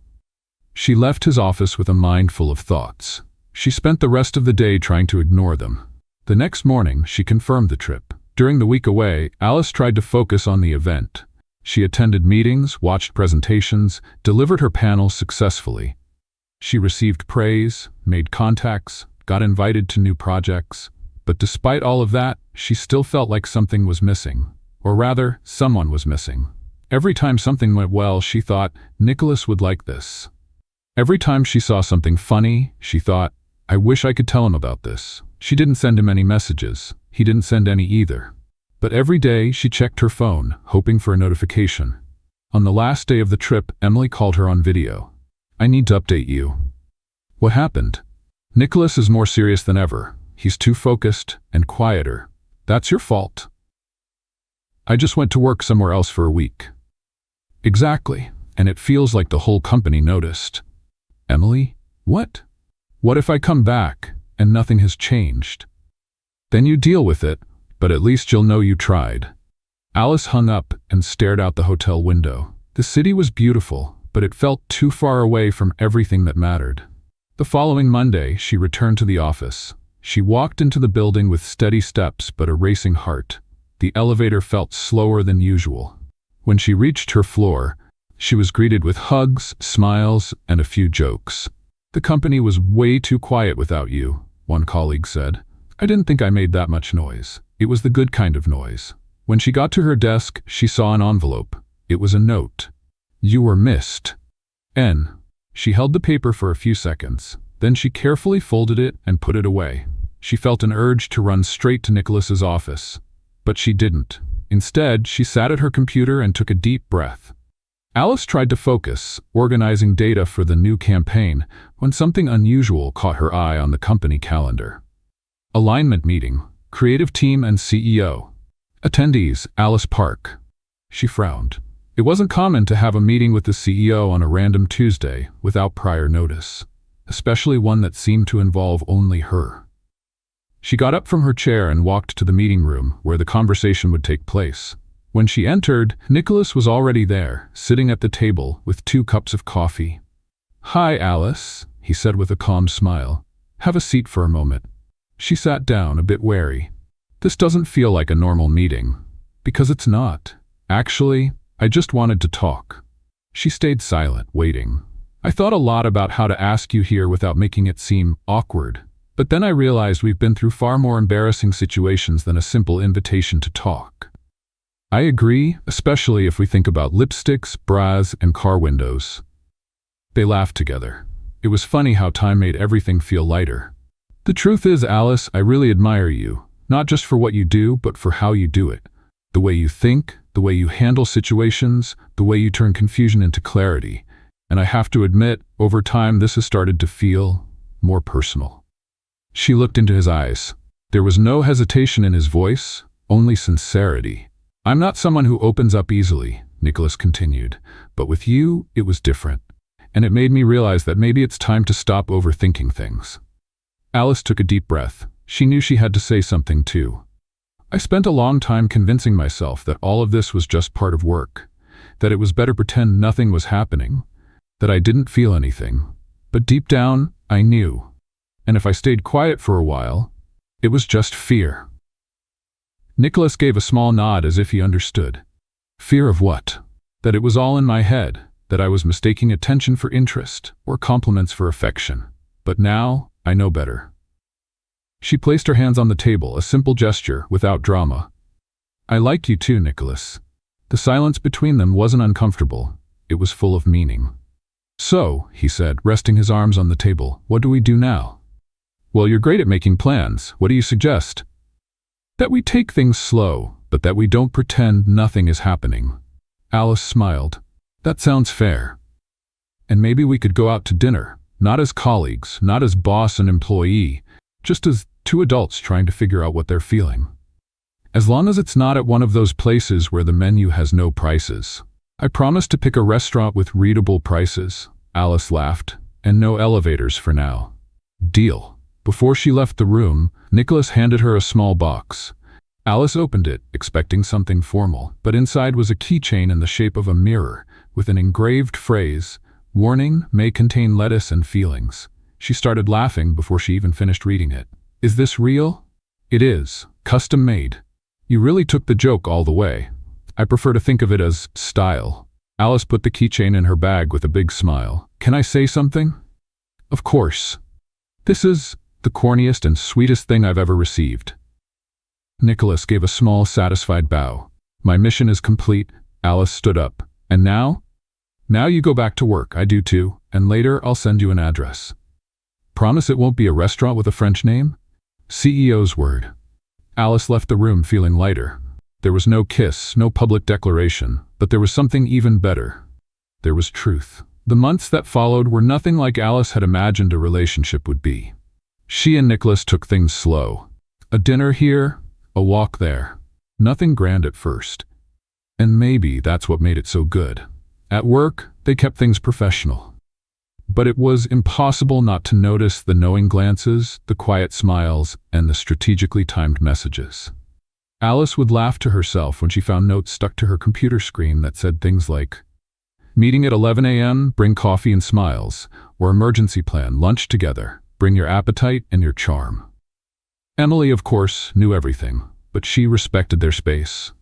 She left his office with a mind full of thoughts. She spent the rest of the day trying to ignore them. The next morning, she confirmed the trip. During the week away, Alice tried to focus on the event. She attended meetings, watched presentations, delivered her panel successfully. She received praise, made contacts, got invited to new projects. But despite all of that, she still felt like something was missing. Or rather, someone was missing. Every time something went well, she thought, Nicholas would like this. Every time she saw something funny, she thought, I wish I could tell him about this. She didn't send him any messages. He didn't send any either. But every day she checked her phone, hoping for a notification. On the last day of the trip, Emily called her on video. I need to update you. What happened? Nicholas is more serious than ever. He's too focused and quieter. That's your fault. I just went to work somewhere else for a week. Exactly, and it feels like the whole company noticed. Emily, what? What if I come back and nothing has changed? Then you deal with it, but at least you'll know you tried. Alice hung up and stared out the hotel window. The city was beautiful, but it felt too far away from everything that mattered. The following Monday, she returned to the office. She walked into the building with steady steps but a racing heart. The elevator felt slower than usual. When she reached her floor, she was greeted with hugs, smiles, and a few jokes. The company was way too quiet without you, one colleague said. I didn't think I made that much noise. It was the good kind of noise. When she got to her desk, she saw an envelope. It was a note. You were missed. N. She held the paper for a few seconds. Then she carefully folded it and put it away. She felt an urge to run straight to Nicholas's office. But she didn't. Instead, she sat at her computer and took a deep breath. Alice tried to focus, organizing data for the new campaign, when something unusual caught her eye on the company calendar. Alignment meeting, creative team and CEO. Attendees, Alice Park. She frowned. It wasn't common to have a meeting with the CEO on a random Tuesday without prior notice, especially one that seemed to involve only her. She got up from her chair and walked to the meeting room where the conversation would take place. When she entered, Nicholas was already there, sitting at the table with 2 cups of coffee. "Hi, Alice," he said with a calm smile. "Have a seat for a moment." She sat down, a bit wary. "This doesn't feel like a normal meeting." "Because it's not. Actually, I just wanted to talk." She stayed silent, waiting. "I thought a lot about how to ask you here without making it seem awkward. But then I realized we've been through far more embarrassing situations than a simple invitation to talk." "I agree, especially if we think about lipsticks, bras, and car windows." They laughed together. It was funny how time made everything feel lighter. "The truth is, Alice, I really admire you, not just for what you do, but for how you do it. The way you think, the way you handle situations, the way you turn confusion into clarity. And I have to admit, over time this has started to feel more personal." She looked into his eyes. There was no hesitation in his voice, only sincerity. "I'm not someone who opens up easily," Nicholas continued, "but with you, it was different. And it made me realize that maybe it's time to stop overthinking things." Alice took a deep breath. She knew she had to say something too. "I spent a long time convincing myself that all of this was just part of work, that it was better pretend nothing was happening, that I didn't feel anything. But deep down, I knew. And if I stayed quiet for a while, it was just fear." Nicholas gave a small nod as if he understood. "Fear of what?" "That it was all in my head, that I was mistaking attention for interest, or compliments for affection. But now, I know better." She placed her hands on the table, a simple gesture, without drama. "I like you too, Nicholas." The silence between them wasn't uncomfortable. It was full of meaning. "So," he said, resting his arms on the table, "what do we do now?" "Well, you're great at making plans. What do you suggest?" "That we take things slow, but that we don't pretend nothing is happening." Alice smiled. "That sounds fair. And maybe we could go out to dinner, not as colleagues, not as boss and employee, just as 2 adults trying to figure out what they're feeling. As long as it's not at one of those places where the menu has no prices. I promise to pick a restaurant with readable prices," Alice laughed, "and no elevators for now." "Deal." Before she left the room, Nicholas handed her a small box. Alice opened it, expecting something formal, but inside was a keychain in the shape of a mirror, with an engraved phrase, "Warning, may contain lettuce and feelings." She started laughing before she even finished reading it. "Is this real?" "It is. Custom made." "You really took the joke all the way." "I prefer to think of it as style." Alice put the keychain in her bag with a big smile. "Can I say something?" "Of course. This is the corniest and sweetest thing I've ever received." Nicholas gave a small, satisfied bow. "My mission is complete." Alice stood up. "And now?" "Now you go back to work. I do too. And later I'll send you an address." "Promise it won't be a restaurant with a French name?" "CEO's word." Alice left the room feeling lighter. There was no kiss, no public declaration, but there was something even better. There was truth. The months that followed were nothing like Alice had imagined a relationship would be. She and Nicholas took things slow. A dinner here, a walk there. Nothing grand at first. And maybe that's what made it so good. At work, they kept things professional. But it was impossible not to notice the knowing glances, the quiet smiles, and the strategically timed messages. Alice would laugh to herself when she found notes stuck to her computer screen that said things like, "Meeting at 11 a.m., bring coffee and smiles," or "Emergency plan, lunch together, bring your appetite and your charm." Emily, of course, knew everything, but she respected their space.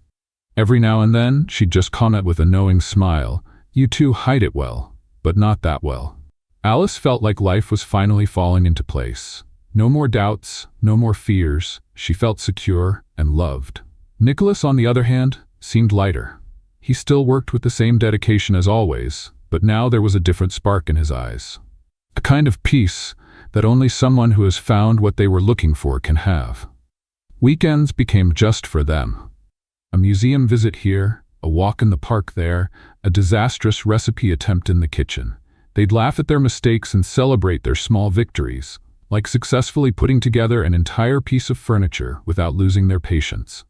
Every now and then, she'd just comment with a knowing smile, "You two hide it well, but not that well." Alice felt like life was finally falling into place. No more doubts, no more fears. She felt secure and loved. Nicholas, on the other hand, seemed lighter. He still worked with the same dedication as always, but now there was a different spark in his eyes. A kind of peace that only someone who has found what they were looking for can have. Weekends became just for them. A museum visit here, a walk in the park there, a disastrous recipe attempt in the kitchen. They'd laugh at their mistakes and celebrate their small victories, like successfully putting together an entire piece of furniture without losing their patience.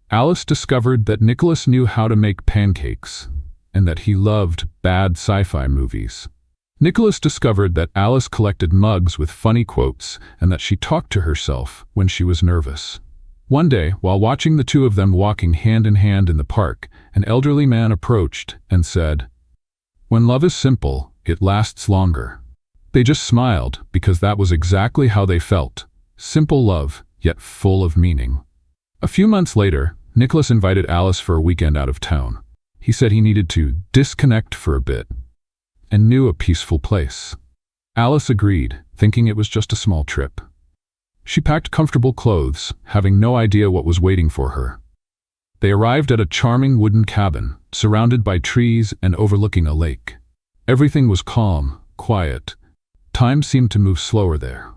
Alice discovered that Nicholas knew how to make pancakes, and that he loved bad sci-fi movies. Nicholas discovered that Alice collected mugs with funny quotes and that she talked to herself when she was nervous. One day, while watching the two of them walking hand in hand in the park, an elderly man approached and said, "When love is simple, it lasts longer." They just smiled because that was exactly how they felt. Simple love, yet full of meaning. A few months later, Nicholas invited Alice for a weekend out of town. He said he needed to disconnect for a bit and knew a peaceful place. Alice agreed, thinking it was just a small trip. She packed comfortable clothes, having no idea what was waiting for her. They arrived at a charming wooden cabin, surrounded by trees and overlooking a lake. Everything was calm, quiet. Time seemed to move slower there.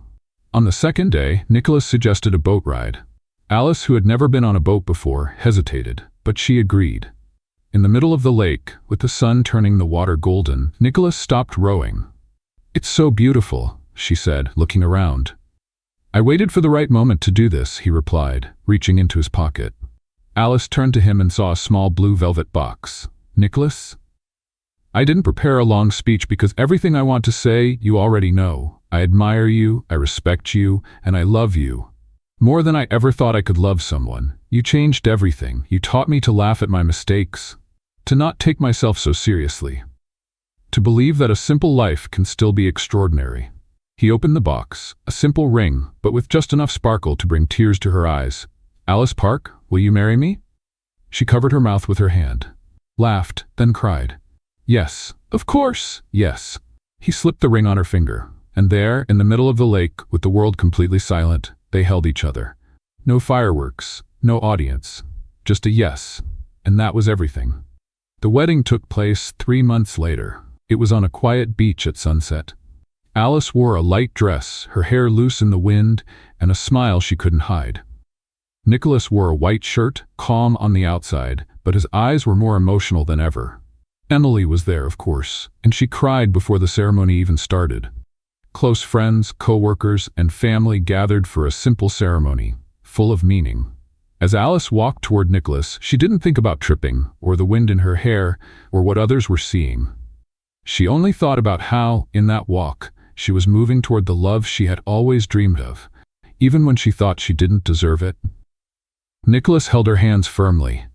On the second day, Nicholas suggested a boat ride. Alice, who had never been on a boat before, hesitated, but she agreed. In the middle of the lake, with the sun turning the water golden, Nicholas stopped rowing. "It's so beautiful," she said, looking around. "I waited for the right moment to do this," he replied, reaching into his pocket. Alice turned to him and saw a small blue velvet box. "Nicholas?" "I didn't prepare a long speech because everything I want to say you already know. I admire you, I respect you, and I love you. More than I ever thought I could love someone. You changed everything. You taught me to laugh at my mistakes, to not take myself so seriously, to believe that a simple life can still be extraordinary." He opened the box, a simple ring, but with just enough sparkle to bring tears to her eyes. "Alice Park, will you marry me?" She covered her mouth with her hand, laughed, then cried, "Yes, of course, yes." He slipped the ring on her finger, and there, in the middle of the lake, with the world completely silent, they held each other. No fireworks, no audience, just a yes, and that was everything. The wedding took place 3 months later. It was on a quiet beach at sunset. Alice wore a light dress, her hair loose in the wind, and a smile she couldn't hide. Nicholas wore a white shirt, calm on the outside, but his eyes were more emotional than ever. Emily was there, of course, and she cried before the ceremony even started. Close friends, co-workers, and family gathered for a simple ceremony, full of meaning. As Alice walked toward Nicholas, she didn't think about tripping, or the wind in her hair, or what others were seeing. She only thought about how, in that walk, she was moving toward the love she had always dreamed of, even when she thought she didn't deserve it. Nicholas held her hands firmly.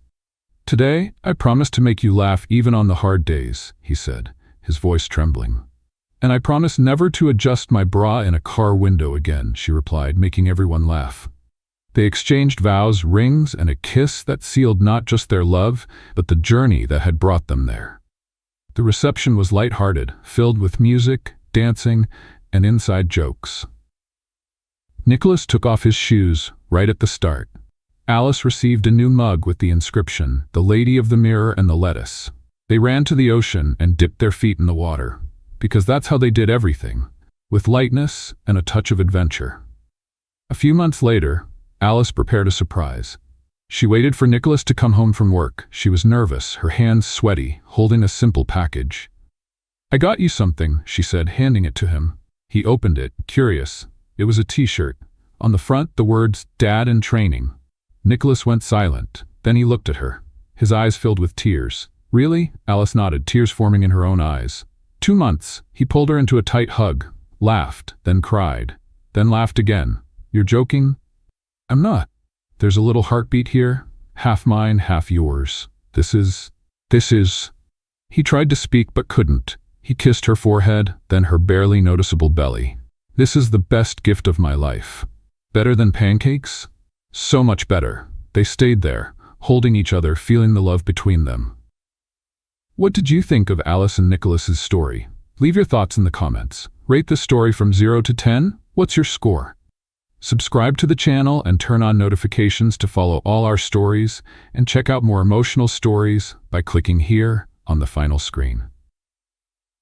"Today, I promise to make you laugh even on the hard days," he said, his voice trembling. "And I promise never to adjust my bra in a car window again," she replied, making everyone laugh. They exchanged vows, rings, and a kiss that sealed not just their love, but the journey that had brought them there. The reception was light-hearted, filled with music, dancing, and inside jokes. Nicholas took off his shoes right at the start. Alice received a new mug with the inscription, "The Lady of the Mirror and the Lettuce." They ran to the ocean and dipped their feet in the water, because that's how they did everything, with lightness and a touch of adventure. A few months later, Alice prepared a surprise. She waited for Nicholas to come home from work. She was nervous, her hands sweaty, holding a simple package. "I got you something," she said, handing it to him. He opened it, curious. It was a t-shirt. On the front, the words, "Dad in Training." Nicholas went silent. Then he looked at her. His eyes filled with tears. "Really?" Alice nodded, tears forming in her own eyes. 2 months. He pulled her into a tight hug, laughed, then cried, then laughed again. "You're joking?" "I'm not. There's a little heartbeat here, half mine, half yours. This is... He tried to speak but couldn't. He kissed her forehead, then her barely noticeable belly. "This is the best gift of my life." Better than pancakes? So much better. They stayed there, holding each other, feeling the love between them. What did you think of Alice and Nicholas's story? Leave your thoughts in the comments. Rate this story from 0 to 10. What's your score? Subscribe to the channel and turn on notifications to follow all our stories, and check out more emotional stories by clicking here on the final screen.